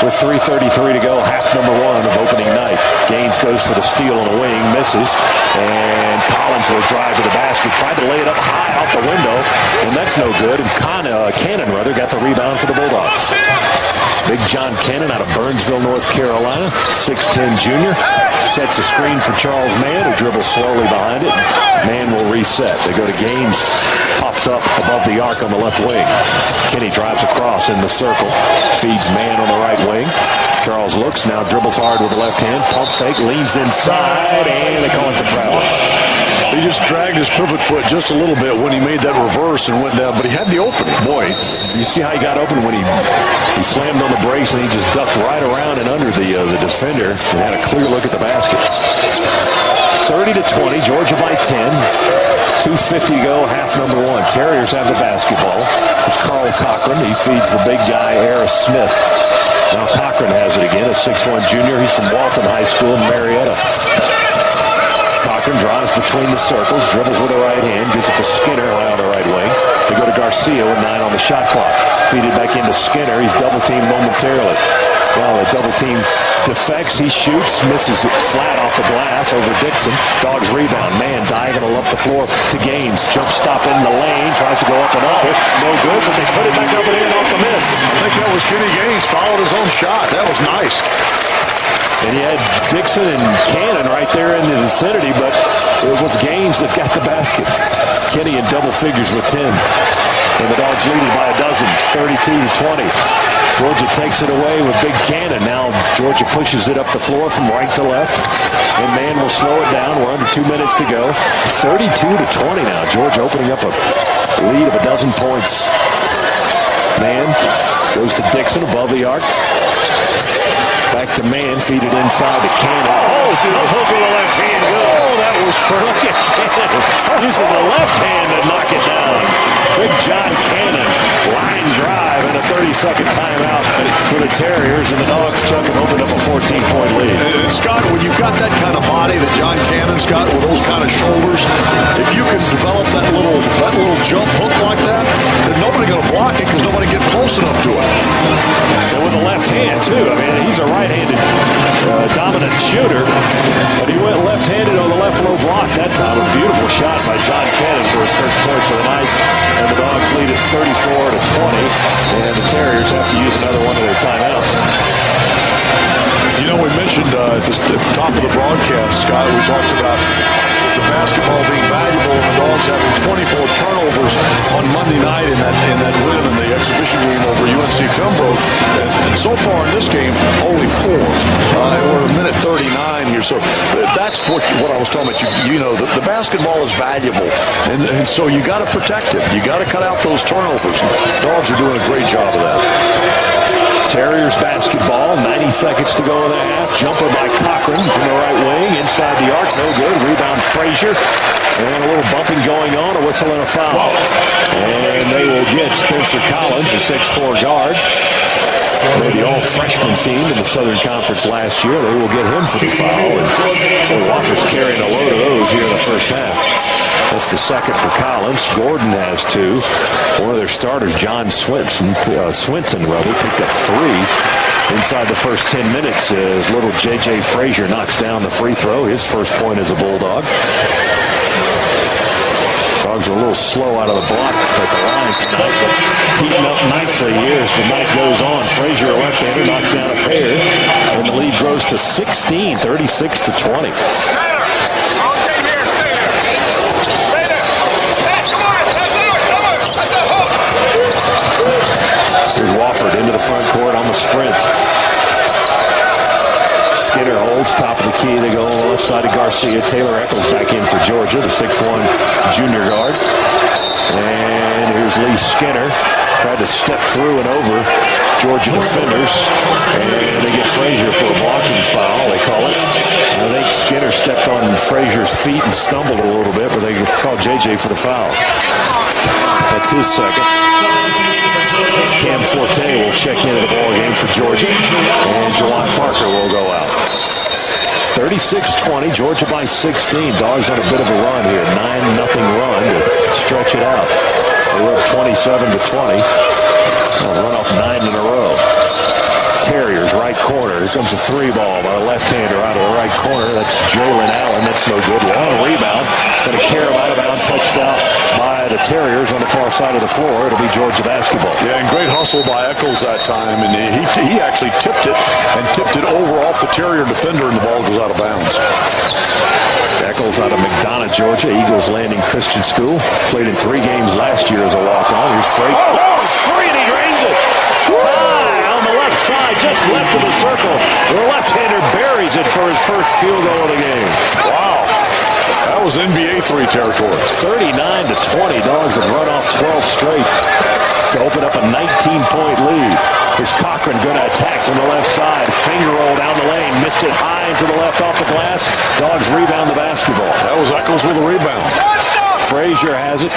with 3:33 to go, half number 1 of opening night. Gaines goes for the steal on the wing, misses, and Collins will drive to the basket. Tried to lay it up high out the window, and that's no good. And Cannon got the rebound for the Bulldogs. Big John Cannon out of Burnsville, North Carolina, 6'10 junior. Sets a screen for Charles Mann, who dribbles slowly behind it. Mann will reset. They go to Gaines. Pops up above the arc on the left wing. Kenny drives across in the circle. Feeds Mann on the right wing. Charles looks, now dribbles hard with the left hand. Pump fake, leans inside, and they call him for travel. He just dragged his pivot foot just a little bit when he made that reverse and went down, but he had the opening. Boy, you see how he got open when he slammed on the brakes and he just ducked right around and under the defender and had a clear look at the basket. 30-20, Georgia by 10. 2:50 to go, half number 1. Terriers have the basketball. It's Carl Cochran. He feeds the big guy, Harris Smith. Now Cochran has it again, a 6'1 junior. He's from Walton High School in Marietta. Cochran drives between the circles, dribbles with the right hand, gives it to Skinner high on the right wing. They go to Garcia with 9 on the shot clock. Feed it back into Skinner. He's double-teamed momentarily. Now the double-team defects. He shoots, misses it flat off the glass over Dixon. Dogs rebound. Mann diagonal up the floor to Gaines. Jump stop in the lane. Tries to go up and under. No good, but they put it back up and in off the miss. I think that was Kenny Gaines. Followed his own shot. That was nice. And you had Dixon and Cannon right there in the vicinity, but it was Gaines that got the basket. Kenny in double figures with 10. And the Dogs lead it by a dozen, 32-20. Georgia takes it away with Big Cannon. Now Georgia pushes it up the floor from right to left. And Mann will slow it down. We're under 2 minutes to go. 32-20 now. Georgia opening up a lead of a dozen points. Mann goes to Dixon above the arc. Back to Mann, feed it inside to Cannon. Oh, the hook with the left hand. Good. Oh, that was perfect. Using the left hand to knock it down. Big John Cannon, line drive and a 30-second timeout for the Terriers, and the Dogs chuck and open up a 14-point lead. And Scott, when you've got that kind of body that John Cannon's got with those kind of shoulders, if you can develop that little jump hook like that, then nobody's going to block it because nobody gets close enough to it. And with the left hand, too. I mean, he's a right-handed dominant shooter, but he went left-handed on the left low block that time. A beautiful shot by John Cannon for his first points of the night. And the Dogs lead at 34-20, and the Terriers have to use another one of their timeouts. You know, we mentioned at the top of the broadcast, Scott, we talked about the basketball being valuable and the Dogs having 24 turnovers on Monday night in that win in the exhibition game over UNC Pembroke. And so far in this game, only 4. And we're at a minute 39 here. So that's what I was talking about. You know, the basketball is valuable. And so you got to protect it. You got to cut out those turnovers. Dogs are doing a great job of that. Terriers basketball, 90 seconds to go in the half. Jumper by Cochran from the right wing. Inside the arc, no good. Rebound Frazier. And a little bumping going on, a whistle and a foul. And they will get Spencer Collins, a 6'4" guard. They're the all-freshman team in the Southern Conference last year. They will get him for the foul. And so Wofford's carrying a load of those here in the first half. That's the second for Collins. Gordon has two. One of their starters, John Swinton, picked up three inside the first 10 minutes as little J.J. Frazier knocks down the free throw. His first point as a Bulldog. Dogs are a little slow out of the block at the line tonight, but heating up nicely here as the night goes on. Frazier, a left-hander, knocks down a pair, and the lead grows to 16, 36-20. Here's Wofford into the front court on the sprint. Skinner holds, top of the key. They go on the left side of Garcia. Taylor Eccles back in for Georgia, the 6'1" junior guard. And here's Lee Skinner. Tried to step through and over Georgia defenders. And they get Frazier for a blocking foul, they call it. I think Skinner stepped on Frazier's feet and stumbled a little bit, but they call JJ for the foul. That's his second. Cam Forte will check into the ball game for Georgia, and Juwan Parker will go out. 36-20, Georgia by 16. Dogs on a bit of a run here, 9-0 run to stretch it out. They were up 27-20. Run off 9 in a row. Terriers, right corner. Here comes a three ball by the left-hander out of the right corner. That's Jalen Allen. That's no good. Long rebound. Going to carry him out of bounds. Touched out by the Terriers on the far side of the floor. It'll be Georgia basketball. Yeah, and great hustle by Eccles that time. And he actually tipped it and tipped it over off the Terrier defender, and the ball goes out of bounds. Eccles out of McDonough, Georgia. Eagles Landing Christian School. Played in 3 games last year as a walk-on. Here's Frazier. Oh, three, and he drains it. High on the left side, just left of the circle. The left-hander buries it for his first field goal of the game. Wow. That was NBA 3 territory. 39-20. Dogs have run off 12 straight to open up a 19-point lead. Here's Cochran going to attack from the left side. Finger roll down the lane. Missed it high into the left off the glass. Dogs rebound the basketball. That was Eccles with a rebound. Frazier has it.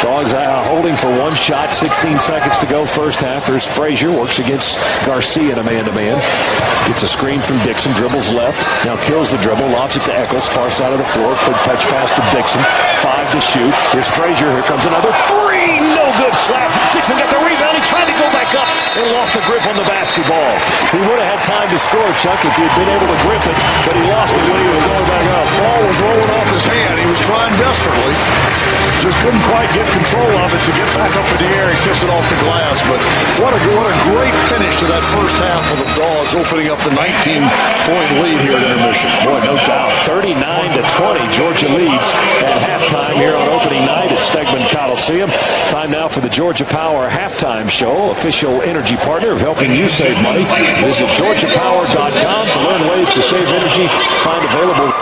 Dogs holding for one shot. 16 seconds to go first half. Here's Frazier. Works against Garcia in a man-to-man. Gets a screen from Dixon. Dribbles left. Now kills the dribble. Lobs it to Eccles. Far side of the floor. Quick touch pass to Dixon. 5 to shoot. Here's Frazier. Here comes another three. No good slap. Dixon got the rebound. He tried to go back up and lost the grip on the basketball. He would have had time to score, Chuck, if he had been able to grip it, but he lost it when he was going back up. Ball was rolling off his hand. He was trying desperately. Just couldn't quite get control of it to get back up in the air and kiss it off the glass. But what a great finish to that first half for the Dogs, opening up the 19-point lead here at intermission. Boy, no doubt. 39-20. Georgia leads at halftime here on opening night at Stegman Coliseum. Time now for the Georgia Power halftime show, official energy partner of helping you save money. Visit GeorgiaPower.com to learn ways to save energy. Find available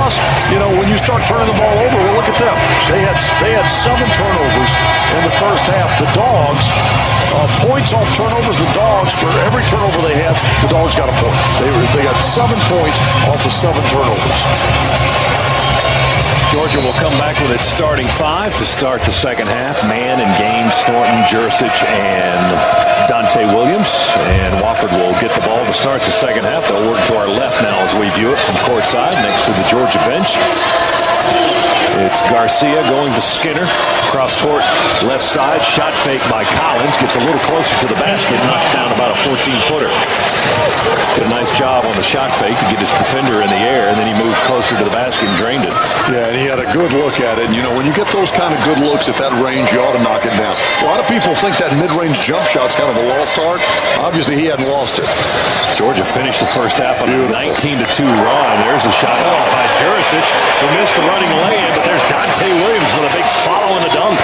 plus, when you start turning the ball over, well, look at them. They had 7 turnovers in the first half. The Dogs, points off turnovers, the Dogs, for every turnover they had, the Dogs got a point. They got 7 points off of 7 turnovers. Georgia will come back with its starting 5 to start the second half. Mann and Gaines, Thornton, Jurisic, and Dante Williams. And Wofford will get the ball to start the second half. They'll work to our left now as we view it from courtside next to the Georgia bench. It's Garcia going to Skinner. Cross court, left side. Shot fake by Collins. Gets a little closer to the basket. Knocked down about a 14-footer. Did a nice job on the shot fake to get his defender in the air, and then he moved closer to the basket and drained it. Yeah, and he had a good look at it. And, when you get those kind of good looks at that range, you ought to knock it down. A lot of people think that mid-range jump shot's kind of a lost art. Obviously, he hadn't lost it. Georgia finished the first half on a 19-2 run. There's a shot off by Jurisic, who missed the running lay-in, but there's Dante Williams with a big follow and a dunk.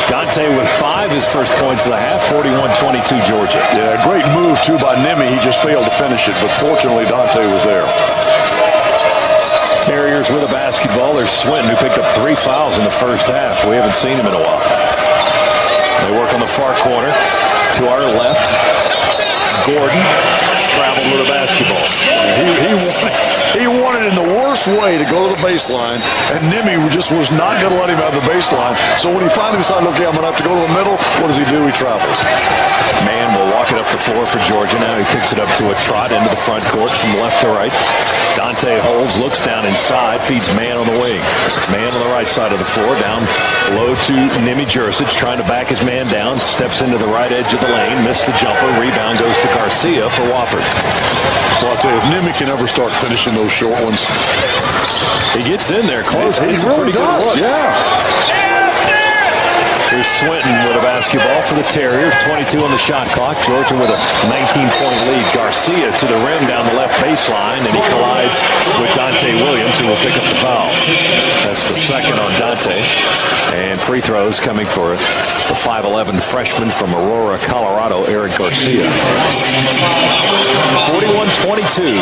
Dante with 5, his first points of the half, 41-22 Georgia. Yeah, great move, too, by Nemi. He just failed to finish it, but fortunately, Dante was there. Terriers with a basketball. There's Swinton, who picked up 3 fouls in the first half. We haven't seen him in a while. They work on the far corner. To our left, Gordon traveled with a basketball. He wanted in the worst way to go to the baseline, and Nemi just was not going to let him out of the baseline. So when he finally decided, okay, I'm going to have to go to the middle, what does he do? He travels. Mann will walk it up the floor for Georgia now. He picks it up to a trot into the front court from left to right. Dante holds, looks down inside, feeds Mann on the wing. Mann on the right side of the floor, down low to Nemi Jurisic, trying to back his man down, steps into the right edge of the lane, missed the jumper, rebound goes to Garcia for Wofford. Well, I'll tell you, if Nemi can ever start finishing those short ones. He gets in there close. He really does, yeah. Here's Swinton with a basketball for the Terriers. 22 on the shot clock. Georgia with a 19-point lead. Garcia to the rim down the left baseline, and he collides with Dante Williams, who will pick up the foul. That's the second on Dante. And free throws coming for the 5'11 freshman from Aurora, Colorado, Eric Garcia. 41-22.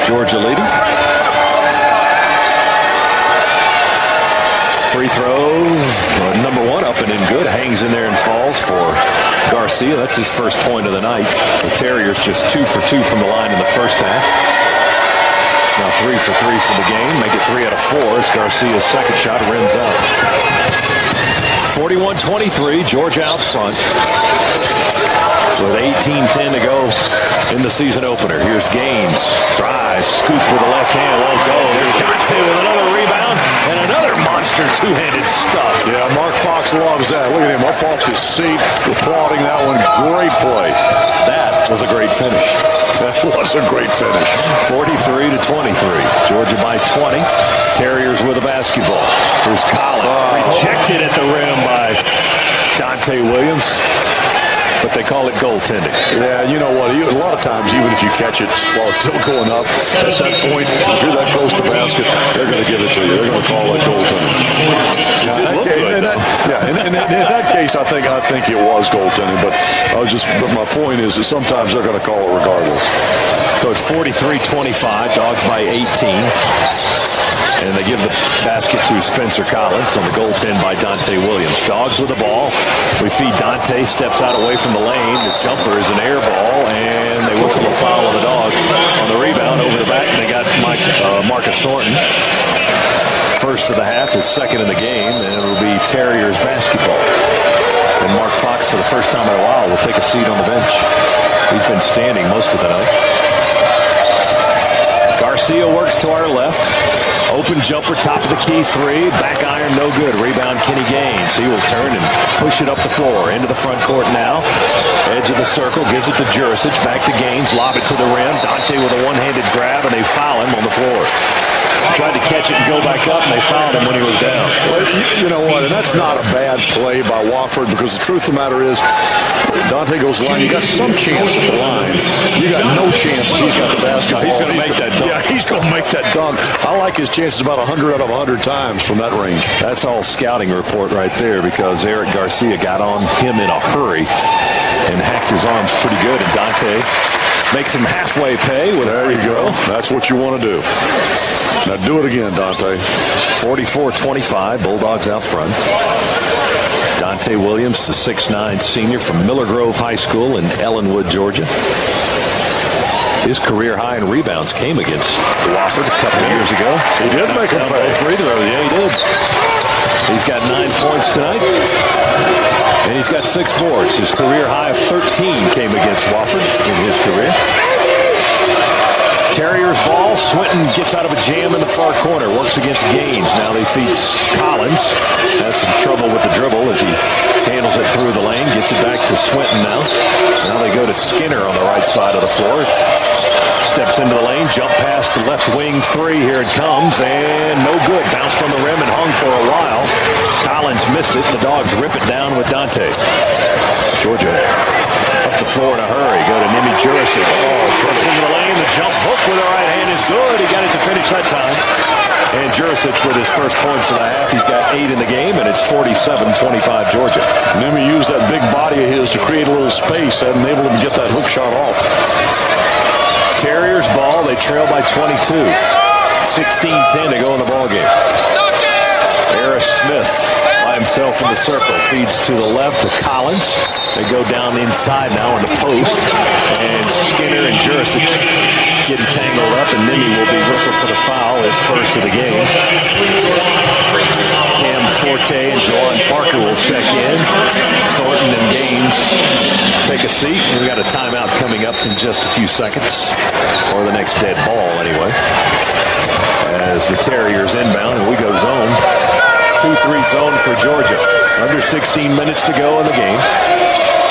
Georgia leading. Free throws, number 1 up and in good. Hangs in there and falls for Garcia. That's his first point of the night. The Terriers just 2 for 2 from the line in the first half. Now 3 for 3 for the game. Make it 3 out of 4 as Garcia's second shot rims out. 41-23, Georgia out front with 18-10 to go in the season opener. Here's Gaines. Drives, scoop with the left hand, won't go. There's Dante with another rebound and another monster two-handed stuff. Yeah, Mark Fox loves that. Look at him up off his seat, applauding that one. Great play. That was a great finish. That was a great finish. 43-23. Georgia by 20. Terriers with a basketball. Here's Collins. Rejected at the rim by Dante Williams. But they call it goaltending. Yeah, you know what? A lot of times, even if you catch it while it's still going up, at that point, if you're that close to the basket, they're going to give it to you. They're going to call it goaltending. In that case, I think it was goaltending. But my point is that sometimes they're going to call it regardless. So it's 43-25. Dogs by 18. And they give the basket to Spencer Collins on the goaltend by Dante Williams. Dogs with the ball. We feed Dante, steps out away from the lane. The jumper is an air ball, and they whistle a foul on the Dogs on the rebound over the back, and they got Marcus Thornton. First of the half, his second in the game, and it'll be Terriers basketball. And Mark Fox, for the first time in a while, will take a seat on the bench. He's been standing most of the night. Garcia works to our left. Open jumper, top of the key, 3. Back iron, no good. Rebound, Kenny Gaines. He will turn and push it up the floor. Into the front court now. Edge of the circle, gives it to Jurisic. Back to Gaines, lob it to the rim. Dante with a one-handed grab, and they foul him on the floor. Tried to catch it and go back up, and they fouled him when he was down. Well, you know what? And that's not a bad play by Wofford, because the truth of the matter is, Dante goes line. You got some chance at the line. You got no chance if he's got the basketball. He's going to make that dunk. Yeah, he's going to make that dunk. I like his chances about 100 out of 100 times from that range. That's all scouting report right there, because Eric Garcia got on him in a hurry and hacked his arms pretty good. And Dante Makes him halfway pay with a free throw. That's what you want to do. Now do it again, Dante. 44-25, Bulldogs out front. Dante Williams, the 6'9 senior from Miller Grove High School in Ellenwood, Georgia. His career high in rebounds came against Wofford a couple of years ago. He did make a free throw. Yeah, he did. He's got 9 points tonight. And he's got 6 boards. His career high of 13 came against Wofford in his career. Terriers ball. Swinton gets out of a jam in the far corner. Works against Gaines. Now they feed Collins. Has some trouble with the dribble as he handles it through the lane. Gets it back to Swinton now. Now they go to Skinner on the right side of the floor. Steps into the lane. Jump past the left wing 3. Here it comes. And no good. Bounced on the rim and hung for a while. Collins missed it. The Dogs rip it down with Dante. Georgia up the floor in a hurry. Go to Nimi Jurisic. Oh, tripped into the lane. The jump hook with the right hand is good. He got it to finish that time. And Jurisic with his first points of the half. He's got 8 in the game, and it's 47-25 Georgia. Nimi used that big body of his to create a little space. That enabled him to get that hook shot off. Terriers ball. They trail by 22. 16-10 to go in the ball game. Harris Smith by himself in the circle. Feeds to the left to Collins. They go down inside now in the post. And Skinner and Jurisic getting tangled up. And Nimi will be whistled for the foul, his first of the game. Cam Forte and Juwan Parker will check in. Thornton and Gaines take a seat. We got a timeout coming up in just a few seconds. Or the next dead ball, anyway. As the Terriers inbound and we go zone. 2-3 zone for Georgia. Under 16 minutes to go in the game.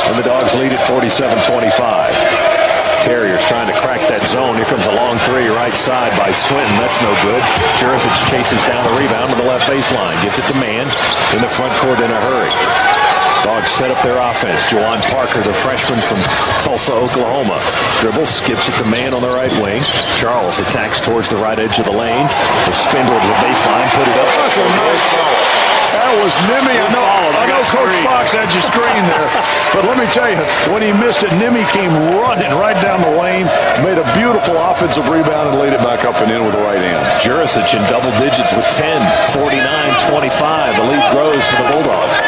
And the Dogs lead at 47-25. Terriers trying to crack that zone. Here comes a long 3 right side by Swinton. That's no good. Jurisic chases down the rebound to the left baseline. Gives it to Mann in the front court in a hurry. Dogs set up their offense. Juwan Parker, the freshman from Tulsa, Oklahoma. Dribbles, skips it to Mann on the right wing. Charles attacks towards the right edge of the lane. The spin to the baseline, put it up. That's a nice foul. That was Nimi. I know Coach Fox had you screen there. But let me tell you, when he missed it, Nimi came running right down the lane, made a beautiful offensive rebound, and laid it back up and in with the right hand. Jurisic in double digits with 10. 49-25. The lead grows for the Bulldogs.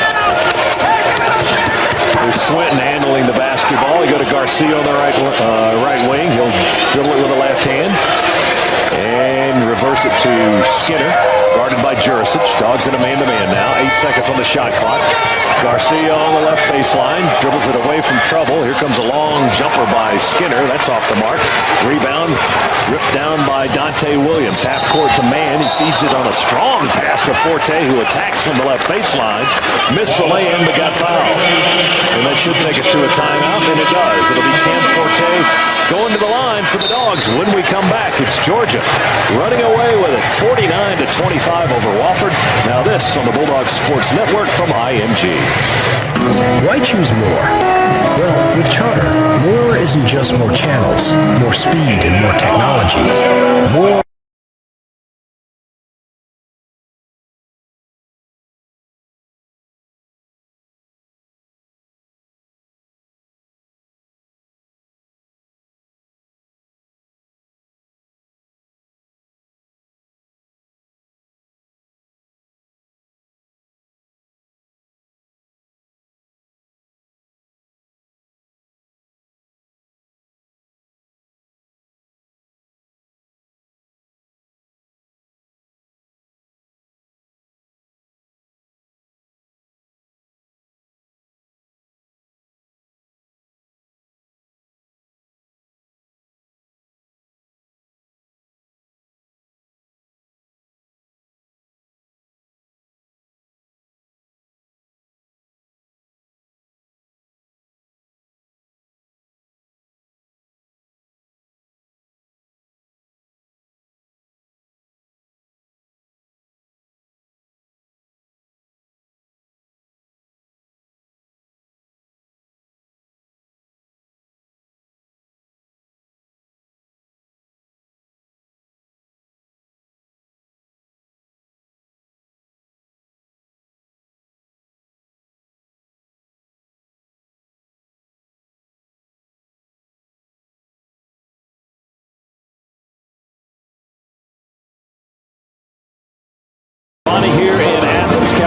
There's Swinton handling the basketball. You go to Garcia on the right wing. He'll dribble it with the left hand. And reverse it to Skinner. Guarded by Jurisic. Dogs in a man-to-man now. 8 seconds on the shot clock. Garcia on the left baseline. Dribbles it away from trouble. Here comes a long jumper by Skinner. That's off the mark. Rebound ripped down by Dante Williams. Half court to Mann. He feeds it on a strong pass to Forte, who attacks from the left baseline. Missed the lay-in, but got fouled. And that should take us to a timeout, and it does. It'll be Cam Forte going to the line for the Dogs. When we come back, it's Georgia running away with it. 49-25 over Wofford. Now this on the Bulldogs Sports Network from IMG. Why choose more? Well, with Charter, more isn't just more channels, more speed and more technology. More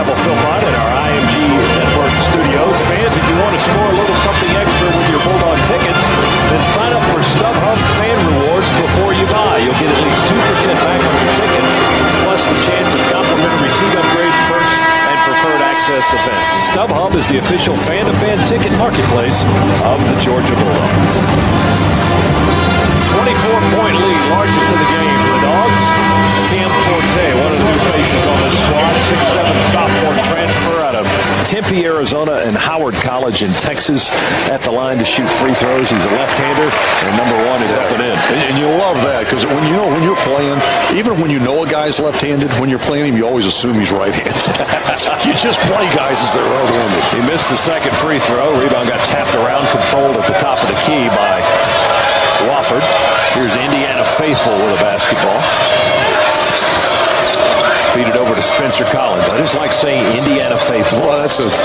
Pebble Philpott in our IMG Network studios. Fans, if you want to score a little something extra with your Bulldog tickets, then sign up for StubHub Fan Rewards before you buy. You'll get at least 2% back on your tickets, plus the chance of complimentary seat upgrades, perks, and preferred access events. StubHub is the official fan-to-fan ticket marketplace of the Georgia Bulldogs. 24-point lead, largest of the game for the Dogs. Cam Forte, one of the new faces on this squad, 6'7" sophomore transfer out of Tempe, Arizona, and Howard College in Texas, at the line to shoot free throws. He's a left-hander, and number one is up and in. And you love that, because when you're playing, even when you know a guy's left-handed, when you're playing him, you always assume he's right-handed. You just play guys as they're right-handed. He missed the second free throw. Rebound got tapped around, controlled at the top of the key by Wofford. Here's Indiana Faithful with a basketball. Feed it over to Spencer Collins. I just like saying Indiana Faithful. Well, that's definitely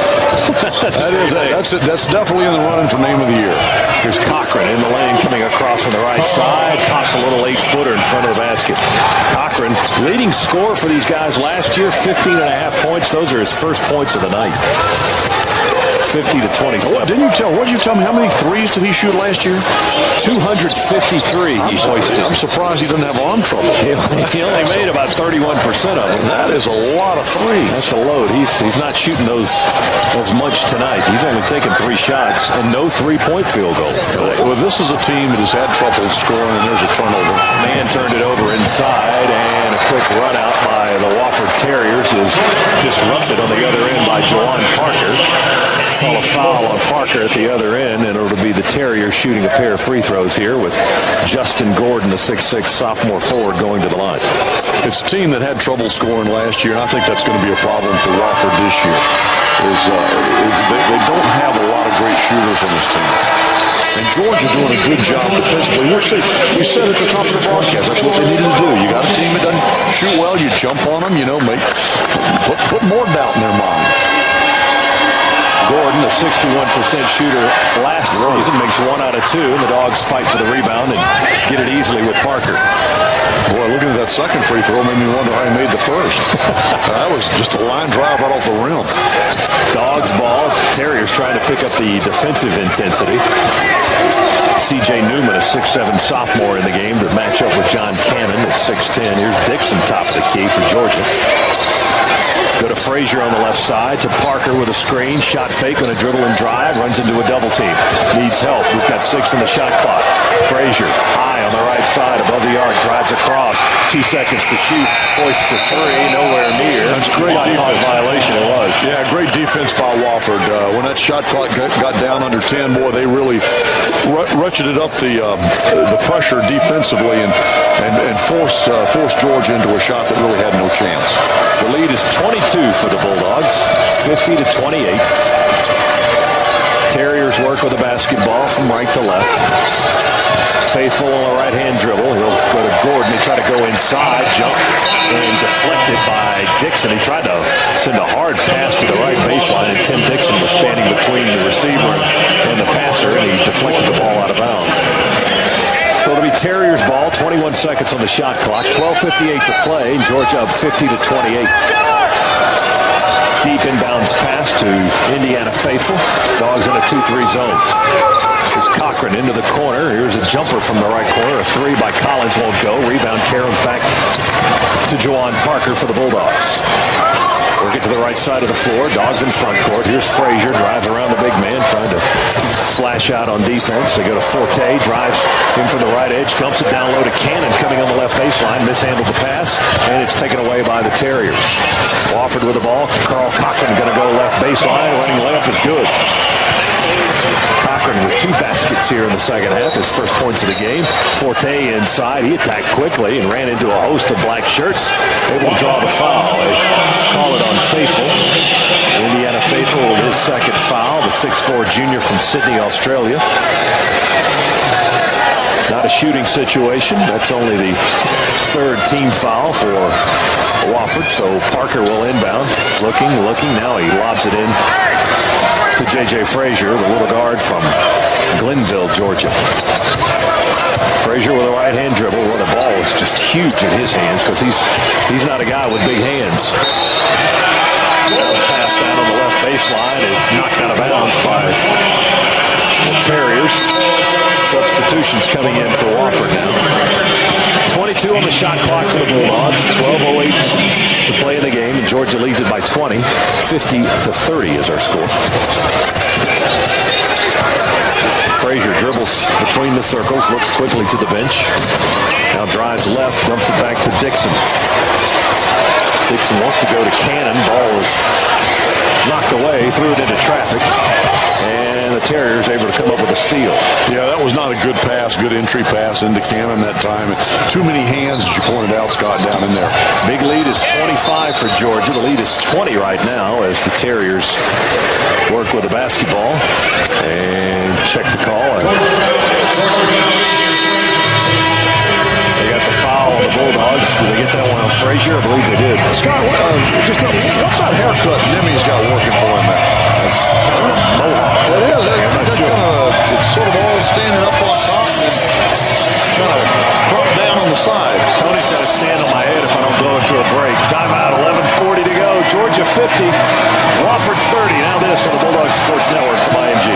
in the running for name of the year. Here's Cochran in the lane coming across from the right side. Pops a little 8-footer in front of the basket. Cochran, leading scorer for these guys last year, 15.5 points. Those are his first points of the night. 50 to 27. What did you tell me? How many threes did he shoot last year? 253 he hoisted. I'm surprised he doesn't have arm trouble. He only made about 31% of them. That is a lot of threes. That's a load. He's not shooting those much tonight. He's only taken 3 shots and no 3-point field goals today. Well, this is a team that has had trouble scoring, and there's a turnover. Man turned it over inside, and a quick run out by the Wofford Terriers is disrupted on the other end by Juwan Parker. Call a foul on Parker at the other end, and it'll be the Terriers shooting a pair of free throws here with Justin Gordon, the 6'6" sophomore forward, going to the line. It's a team that had trouble scoring last year, and I think that's going to be a problem for Wofford this year. They don't have a lot of great shooters on this team. And Georgia doing a good job defensively. We said at the top of the broadcast, that's what they needed to do. You got a team that doesn't shoot well, you jump on them, put more doubt in their mind. Gordon, a 61% shooter last season, makes 1 out of 2, and the Dogs fight for the rebound and get it easily with Parker. Boy, looking at that second free throw made me wonder how he made the first. That was just a line drive right off the rim. Dogs ball. Terriers trying to pick up the defensive intensity. C.J. Newman, a 6'7" sophomore in the game to match up with John Cannon at 6'10". Here's Dixon, top of the key for Georgia. Go to Frazier on the left side, to Parker with a screen. Shot fake on a dribble and drive. Runs into a double team. Needs help. We've got 6 in the shot clock. Frazier, high on the right side, above the arc. Drives across. 2 seconds to shoot. Hoists to 3. Nowhere near. That's great defense. Violation it was. Yeah, great defense by Wofford. When that shot clock got down under 10, boy, they really ratcheted up the pressure defensively and forced Georgia into a shot that really had no chance. The lead is 22 for the Bulldogs, 50 to 28. Terriers work with the basketball from right to left. Faithful on a right-hand dribble. He'll go to Gordon. He tried to go inside, jump, and deflected by Dixon. He tried to send a hard pass to the right baseline, and Tim Dixon was standing between the receiver and the passer, and he deflected the ball out of bounds. So it'll be Terriers ball, 21 seconds on the shot clock, 12:58 to play, and Georgia up 50 to 28. Deep inbounds pass to Indiana Faithful. Dogs in a 2-3 zone. Here's Cochran into the corner. Here's a jumper from the right corner. A 3 by Collins won't go. Rebound Caroms back to Juwan Parker for the Bulldogs. We'll get to the right side of the floor. Dogs in front court. Here's Frazier. Drives around the big man, trying to flash out on defense. They go to Forte. Drives in from the right edge. Dumps it down low to Cannon coming on the left baseline. Mishandled the pass, and it's taken away by the Terriers. Wofford with the ball. Carl Cochran going to go left baseline. Running layup is good. Cochran with 2 baskets here in the second half. His first points of the game. Forte inside. He attacked quickly and ran into a host of black shirts. Able to draw the foul. They call it on Faithful. Indiana Faithful with his second foul. The 6'4" junior from Sydney, Australia. Not a shooting situation. That's only the 3rd team foul for Wofford. So Parker will inbound. Looking. Now he lobs it in to J.J. Frazier, the little guard from Glenville, Georgia. Frazier with a right-hand dribble. Well, the ball is just huge in his hands because he's not a guy with big hands. Bounce pass down on the left baseline is knocked out of bounds by the Terriers. Substitutions coming in for Wofford now. 22 on the shot clock for the Bulldogs. 12:08 to play in the game, and Georgia leads it by 20. 50-30 is our score. Frazier dribbles between the circles, looks quickly to the bench. Now drives left, dumps it back to Dixon. Dixon wants to go to Cannon. Ball is knocked away, threw it into traffic. And the Terriers able to come up with a steal. Yeah, that was not a good pass, good entry pass into Cannon that time. Too many hands, as you pointed out, Scott, down in there. Big lead is 25 for Georgia. The lead is 20 right now as the Terriers work with the basketball. And check the call. They got the foul on the Bulldogs. Did they get that one on Frazier? I believe they did. Scott, what about haircut Nemi's got working for him there? Mohawk. It is. It's sort of all standing up on top and kind of crump down on the sides. Tony's got to stand on my head if I don't go into a break. Timeout, 11:40 to go. Georgia 50, Wofford 30. Now this on the Bulldog Sports Network from IMG.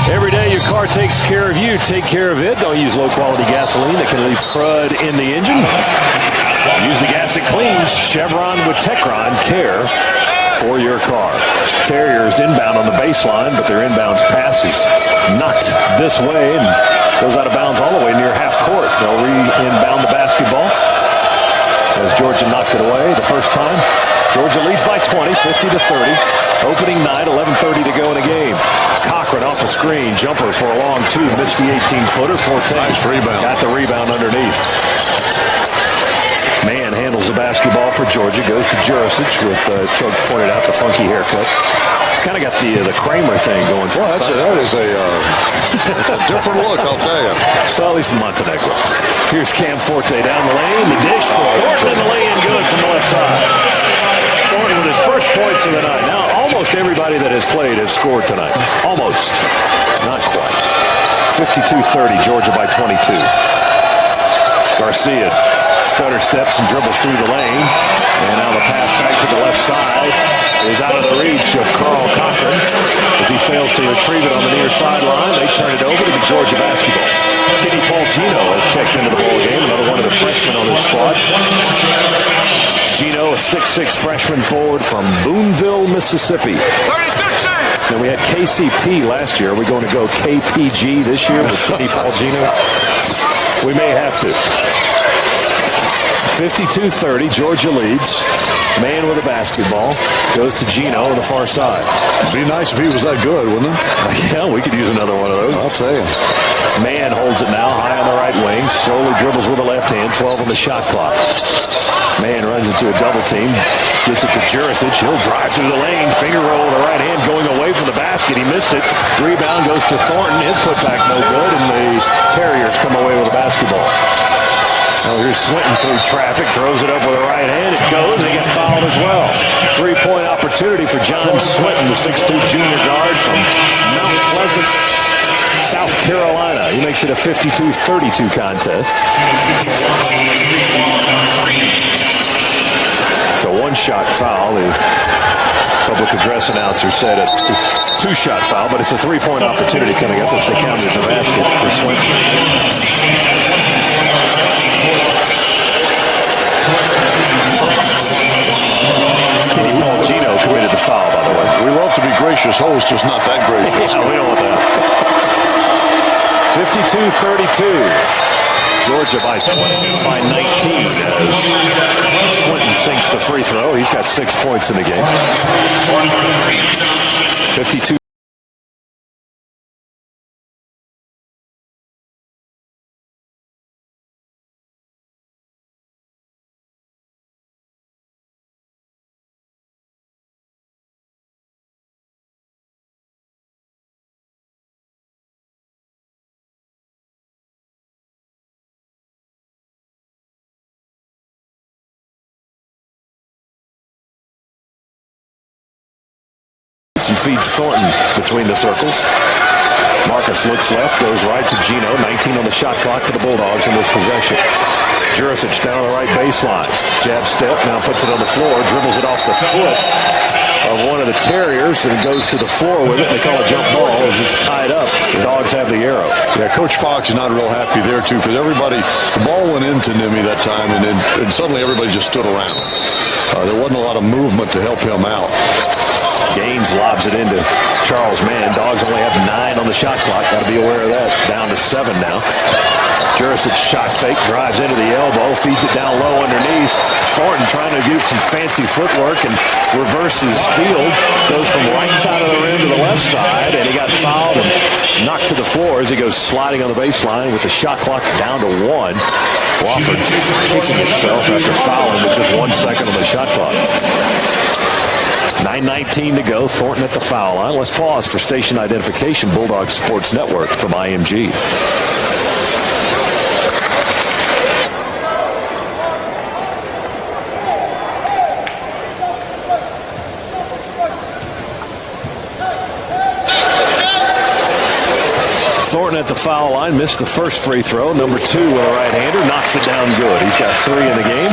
Every day your car takes care of you. Take care of it. Don't use low-quality gasoline that can leave crud in the engine. Use the gas that cleans. Chevron with Techron. Care for your car. Terriers inbound on the baseline, but their inbounds passes knocked this way and goes out of bounds all the way near half court. They'll re-inbound the basketball as Georgia knocked it away the first time. Georgia leads by 20, 50-30. Opening night, 11:30 to go in the game. Cochran off a screen, jumper for a long two, missed the 18-footer. Forte nice rebound. Got the rebound underneath. Mann handles the basketball for Georgia, goes to Jurisic with, Chuck pointed out, the funky haircut. It's kind of got the Kramer thing going for it. That is a different look, I'll tell you. Well, at least in Montenegro. Here's Cam Forte down the lane. The dish for Thornton, and the lay-in good from the left side. Thornton with his first points of the night. Now, almost everybody that has played has scored tonight. Almost. Not quite. 52-30, Georgia by 22. Garcia stutter steps and dribbles through the lane. And now the pass back to the left side is out of the reach of Carl Cochran. As he fails to retrieve it on the near sideline, they turn it over to the Georgia basketball. Kenny Paulino has checked into the ball game, another one of the freshmen on his squad. Gino, a 6'6 freshman forward from Boonville, Mississippi. Now, we had KCP last year. Are we going to go KPG this year with Kenny Paulino? We may have to. 52-30, Georgia leads. Mann with the basketball. Goes to Gino on the far side. It'd be nice if he was that good, wouldn't it? Yeah, we could use another one of those. I'll tell you. Mann holds it now high on the right wing. Slowly dribbles with the left hand. 12 on the shot clock. Man runs into a double team. Gets it to Jurisic. He'll drive through the lane. Finger roll with the right hand going away from the basket. He missed it. Rebound goes to Thornton. His putback no good, and the Terriers come away with a basketball. Oh, here's Swinton through traffic. Throws it up with the right hand. It goes. They get fouled as well. 3-point opportunity for John Swinton, the 6'2 junior guard from Mount Pleasant, South Carolina. He makes it a 52-32 contest. It's a one-shot foul. The public address announcer said a two-shot foul, but it's a 3-point opportunity coming up if they counted the basket for Swinton. Paul Gino committed the foul, by the way. We love to be gracious hosts, just not that gracious. Yeah, we don't want that. 52-32. Georgia by 19 as Swinton sinks the free throw. He's got 6 points in the game. 52. He feeds Thornton between the circles. Marcus looks left, goes right to Gino. 19 on the shot clock for the Bulldogs in this possession. Jurisic down the right baseline. Jab step, now puts it on the floor, dribbles it off the foot of one of the Terriers and goes to the floor with it. They call it jump ball as it's tied up. The Dogs have the arrow. Yeah, Coach Fox is not real happy there, too, because the ball went into Nimmy that time, and suddenly everybody just stood around. There wasn't a lot of movement to help him out. Gaines lobs it into Charles Mann. Dogs only have 9 on the shot clock. Got to be aware of that. Down to 7 now. Jurisic shot fake, drives into the elbow, feeds it down low underneath. Thornton trying to do some fancy footwork and reverses field. Goes from right side of the rim to the left side, and he got fouled and knocked to the floor as he goes sliding on the baseline with the shot clock down to 1. Wofford kicking itself after fouling with just 1 second on the shot clock. 9:19 to go. Thornton at the foul line. Let's pause for station identification. Bulldog Sports Network from IMG. Thornton at the foul line. Missed the first free throw. Number 2 with a right-hander. Knocks it down good. He's got 3 in the game.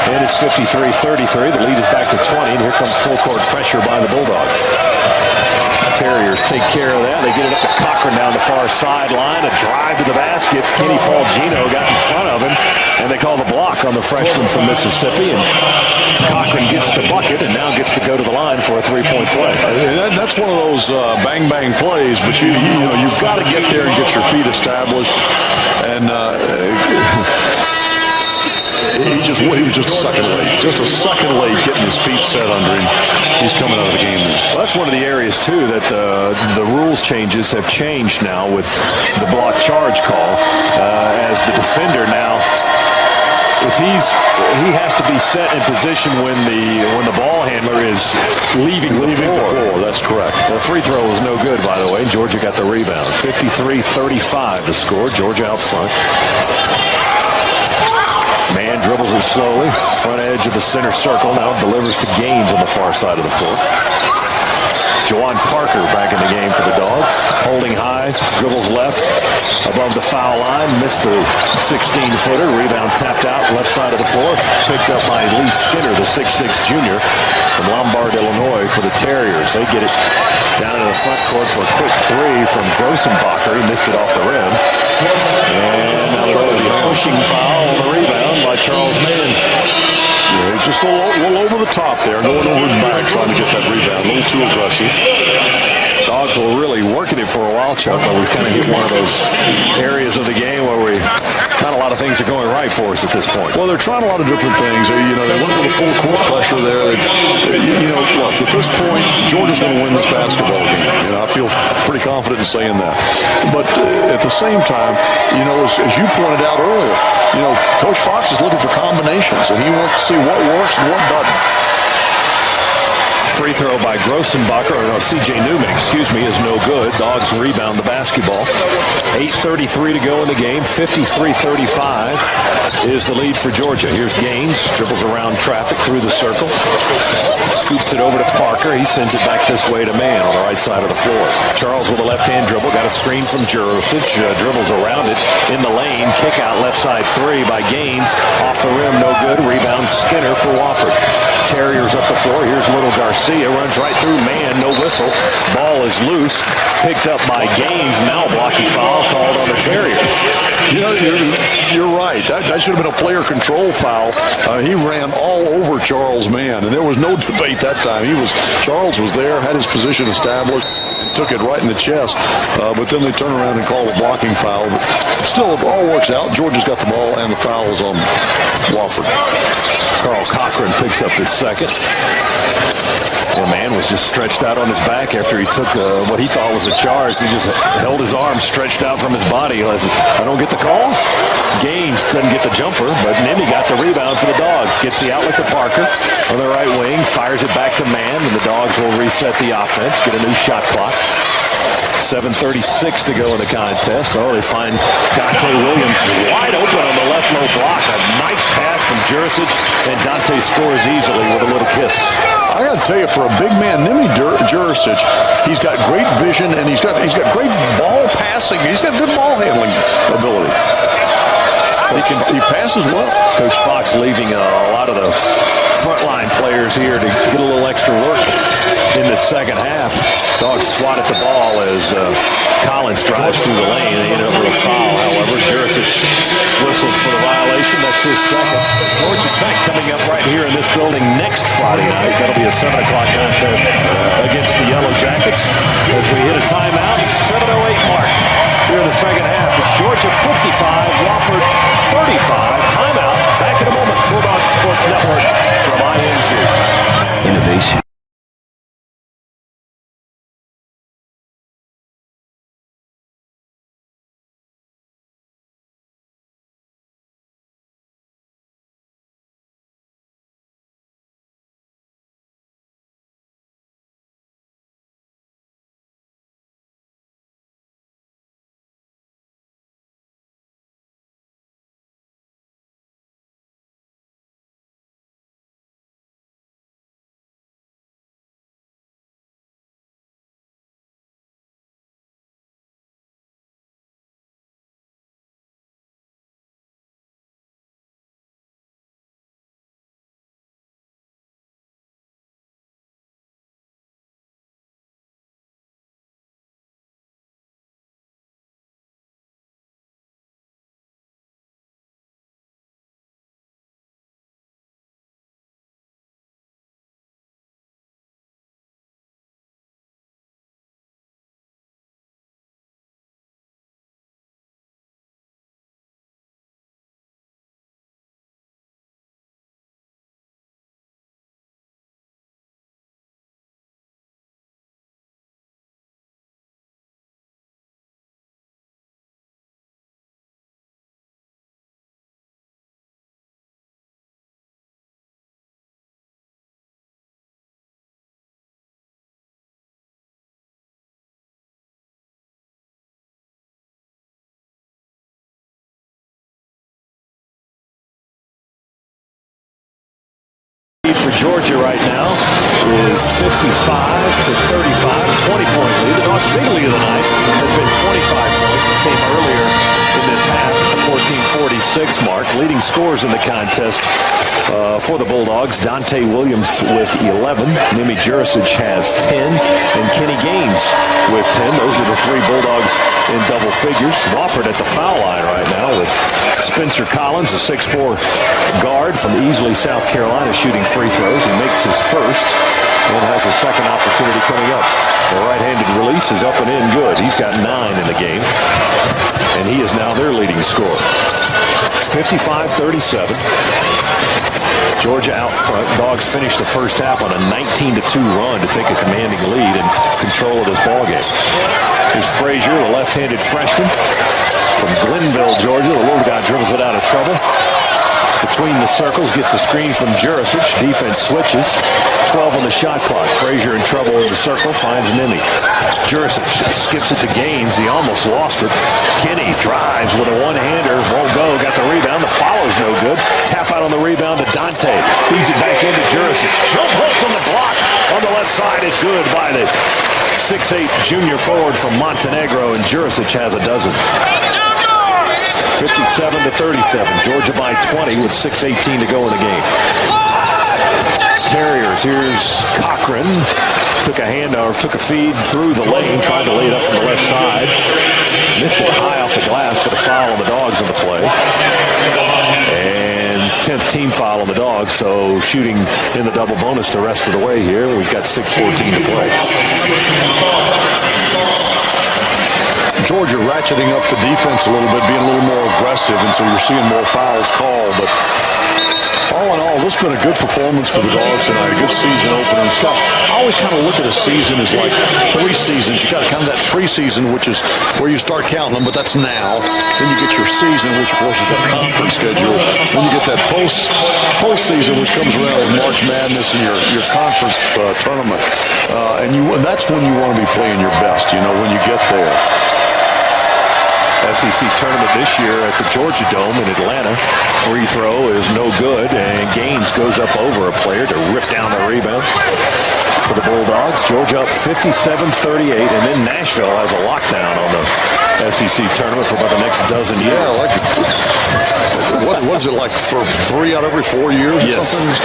And it's 53-33. The lead is back to 20. And here comes full court pressure by the Bulldogs. Terriers take care of that. They get it up to Cochran down the far sideline. A drive to the basket. Kenny Paul Gino got in front of him. And they call the block on the freshman from Mississippi. And Cochran gets the bucket and now gets to go to the line for a 3-point play. That's one of those bang-bang plays, but you've got to get there and get your feet established. And he was just a second late. Just a second late getting his feet set under him. He's coming out of the game now. Well, that's one of the areas, too, that the rules changes have changed now with the block charge call. As the defender now, if he has to be set in position when the ball handler is leaving the floor. That's correct. The free throw was no good, by the way. Georgia got the rebound. 53-35 the score. Georgia out front. Man dribbles it slowly. Front edge of the center circle. Now delivers to Gaines on the far side of the floor. Juwan Parker back in the game for the Dogs. Holding high. Dribbles left. Above the foul line. Missed the 16-footer. Rebound tapped out left side of the floor. Picked up by Lee Skinner, the 6'6 junior from Lombard, Illinois for the Terriers. They get it down in the front court for a quick 3 from Grossenbacher. He missed it off the rim. And now there'll be a pushing foul on the rebound by Charles Mann. Yeah, just a little over the top there, going over his back, trying to get that rebound. A little too aggressive. Dogs were really working it for a while, Chuck, but we've kind of hit one of those areas of the game where not a lot of things are going right for us at this point. Well, they're trying a lot of different things. They went with the full court pressure there. Look, at this point, Georgia's going to win this basketball game. I feel pretty confident in saying that. But at the the same time, as you pointed out earlier, Coach Fox is looking for combinations, and he wants to see what works and what doesn't. Free throw by C.J. Newman, is no good. Dogs rebound the basketball. 8:33 to go in the game. 53-35 is the lead for Georgia. Here's Gaines, dribbles around traffic through the circle. Scoops it over to Parker. He sends it back this way to Mann on the right side of the floor. Charles with a left-hand dribble. Got a screen from Jurosic. Dribbles around it in the lane. Kick out left side three by Gaines. Off the rim, no good. Rebound Skinner for Wofford. Terriers up the floor. Here's Little Garcia. Runs right through Mann. No whistle. Ball is loose. Picked up by Gaines. Now a blocking foul called on the Terriers. You're right. That should have been a player control foul. He ran all over Charles Mann, and there was no debate that time. Charles was there, had his position established, took it right in the chest, but then they turn around and call a blocking foul. But still, it all works out. Georgia's got the ball, and the foul is on Wofford. Carl Cochran picks up his second. The man was just stretched out on his back after he took what he thought was a charge. He just held his arms stretched out from his body. I don't get the call. Gaines doesn't get the jumper, but Nemi got the rebound for the Dogs. Gets the outlet to Parker on the right wing, fires it back to Mann, and the Dogs will reset the offense, get a new shot clock. 7:36 to go in the contest. Oh, they find Dante Williams wide open on the left low block. A nice pass from Jurisic, and Dante scores easily with a little kiss. I got to tell you, for a big man, Nemi Jurisic, he's got great vision, and he's got great ball passing. He's got good ball handling ability. He passes well. Coach Fox leaving a lot of the frontline players here to get a little extra work in the second half. Dogs swat at the ball as Collins drives through the lane. They end up with a foul, however. Jurisic whistled for the violation. That's his second. Georgia Tech coming up right here in this building next Friday night. That'll be a 7 o'clock contest against the Yellow Jackets. As we hit a timeout, 7:08 mark here in the second half. It's Georgia 55, Wofford 35. Timeout. Back in a moment. Bulldog Sports Network from IMG. Innovation. For Georgia right now is 55-35, 20-point lead. The Dogs' big lead of the night has been 25 points. It came earlier in this half at the 14:46 mark. Leading scorers in the contest for the Bulldogs, Dante Williams with 11. Nemi Jurisic has 10. And Kenny Gaines with 10. Those are the three Bulldogs in double figures. Wofford at the foul line right now with Spencer Collins, a 6'4 guard from Easley, South Carolina, shooting free throws. He makes his first and has a second opportunity coming up. The right-handed release is up and in good. He's got 9 in the game, and he is now their leading scorer. 55-37. Georgia out front. Dogs finished the first half on a 19-2 run to take a commanding lead and control of this ballgame. Here's Frazier, the left-handed freshman from Glenville, Georgia. The little guy dribbles it out of trouble. Between the circles, gets a screen from Jurisic. Defense switches. 12 on the shot clock. Frazier in trouble in the circle, finds Nimi. Jurisic skips it to Gaines. He almost lost it. Kinney drives with a one-hander. Won't go. Got the rebound. The follow's no good. Tap out on the rebound to Dante. Feeds it back into Jurisic. Jump hook from the block on the left side is good by the 6'8 junior forward from Montenegro, and Jurisic has a dozen. 57-37. Georgia by 20 with 6:18 to go in the game. Terriers. Here's Cochran. Took a handoff, took a feed through the lane, tried to lay it up from the left side. Missed it high off the glass, but a foul on the Dogs in the play. And 10th team foul on the Dogs, so shooting in the double bonus the rest of the way here. We've got 6:14 to play. Georgia ratcheting up the defense a little bit, being a little more aggressive, and so you're seeing more fouls called. But all in all, this has been a good performance for the Dogs tonight. A good season opener. Scott, I always kind of look at a season as like 3 seasons. You got kind of that preseason, which is where you start counting them, but that's now. Then you get your season, which of course is a conference schedule. Then you get that postseason, which comes around with March Madness and your conference tournament. And that's when you want to be playing your best, when you get there. SEC tournament this year at the Georgia Dome in Atlanta. Free throw is no good, and Gaines goes up over a player to rip down the rebound for the Bulldogs. Georgia up 57-38, and then Nashville has a lockdown on the SEC tournament for about the next dozen years. Yeah, what is it, like for 3 out of every 4 years or something?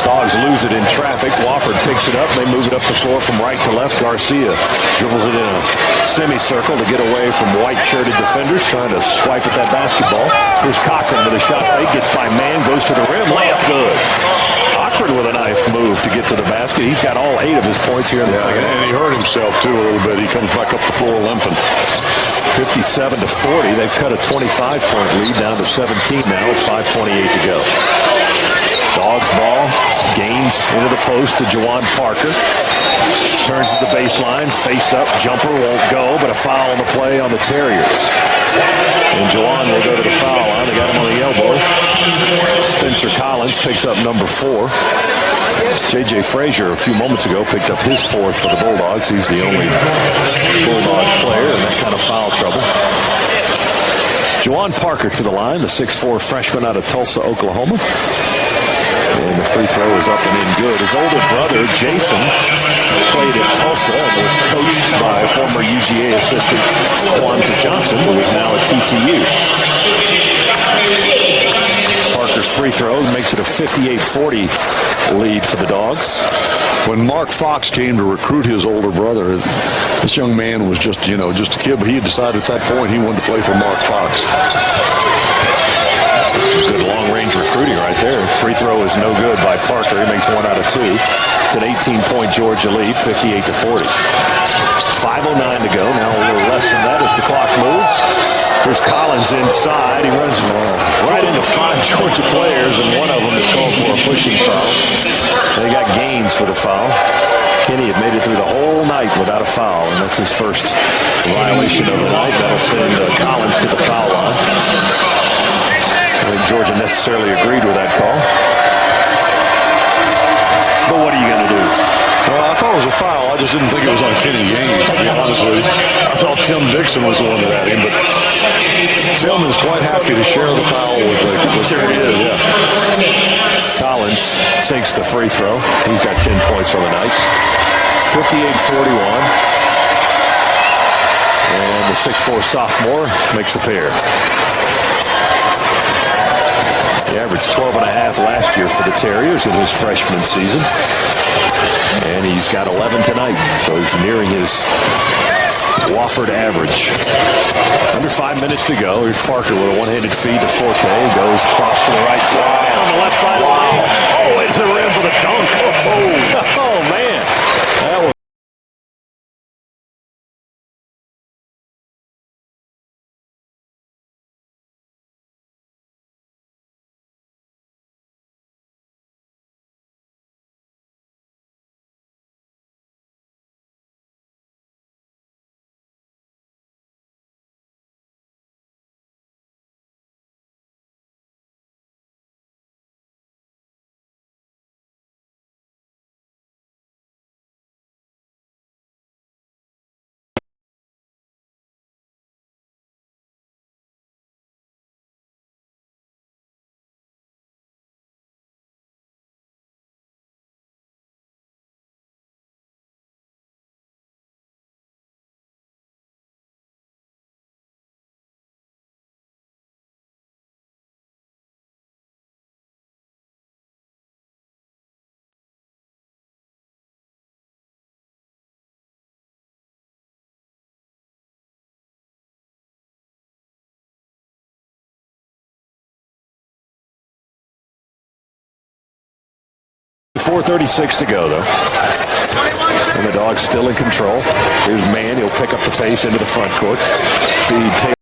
Dogs lose it in traffic. Wofford picks it up. They move it up the floor from right to left. Garcia dribbles it in a semicircle to get away from white-shirted defenders trying to swipe at that basketball. Here's Cochran with a shot fake. Gets by man. Goes to the rim. Layup good. Cochran with a nice move to get to the basket. He's got all 8 of his points here in the second. And he hurt himself, too, a little bit. He comes back up the floor limping. 57-40. They've cut a 25-point lead down to 17 now with 5:28 to go. Dogs ball. Gaines into the post to Juwan Parker. Turns to the baseline. Face up. Jumper won't go, but a foul on the play on the Terriers. And Juwan will go to the foul line. They got him on the elbow. Spencer Collins picks up number 4. J.J. Frazier a few moments ago picked up his 4th for the Bulldogs. He's the only Bulldog player in that kind of foul trouble. Juwan Parker to the line, the 6'4 freshman out of Tulsa, Oklahoma. And the free throw is up and in good. His older brother, Jason, played at Tulsa and was coached by former UGA assistant Kwanzaa Johnson, who is now at TCU. Parker's free throw makes it a 58-40 lead for the Dogs. When Mark Fox came to recruit his older brother, this young man was just a kid, but he had decided at that point he wanted to play for Mark Fox. Good long-range recruiting right there. Free throw is no good by Parker. He makes 1 out of 2. It's an 18-point Georgia lead, 58-40. 5:09 to go. Now a little less than that as the clock moves. Here's Collins inside. He runs right into 5 Georgia players, and one of them is called for a pushing foul. They got Gaines for the foul. Kinney had made it through the whole night without a foul, and that's his first violation of the night. That'll send Collins to the foul line. I think Georgia necessarily agreed with that call. But what are you going to do? Well, I thought it was a foul. I just didn't think it was on Kenny Gaines, to be honest with you. I thought Tim Dixon was the one that had him, but Tim is quite happy to share the foul with Kenny. Yeah. Collins sinks the free throw. He's got 10 points on the night. 58-41. And the 6'4 sophomore makes a pair. He averaged 12.5 last year for the Terriers in his freshman season. And he's got 11 tonight, so he's nearing his Wofford average. Under 5 minutes to go. Here's Parker with a one-handed feed to Forte. Goes across to the right side. On the left side. Oh, into the rim for the dunk. Oh man. That was 4:36 to go, though. And the Dogs still in control. Here's Mann. He'll pick up the pace into the front court. Feed Taylor.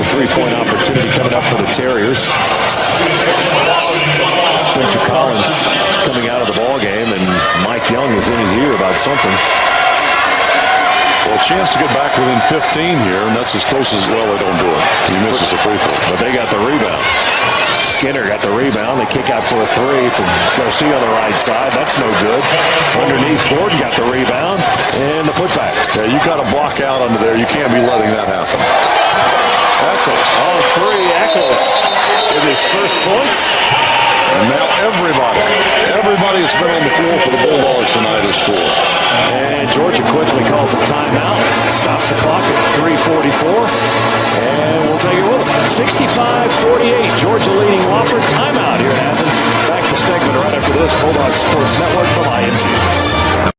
Three-point opportunity coming up for the Terriers. Spencer Collins coming out of the ball game, and Mike Young is in his ear about something. Well, a chance to get back within 15 here, and that's as close as, well, they don't do it. He misses the free throw. But they got the rebound. Skinner got the rebound. They kick out for a three from Garcia on the right side. That's no good. Underneath, Gordon got the rebound and the putback. Yeah, you got to block out under there. You can't be letting that happen. Excellent. On three, Eccles with his first points. And now everybody that's been on the floor for the Bulldogs tonight has scored. And Georgia quickly calls a timeout. Stops the clock at 3:44. And we'll take it with them. 65-48. Georgia leading Wofford. Timeout here in Athens. Back to Stegman right after this. Bulldogs Sports Network from IMG.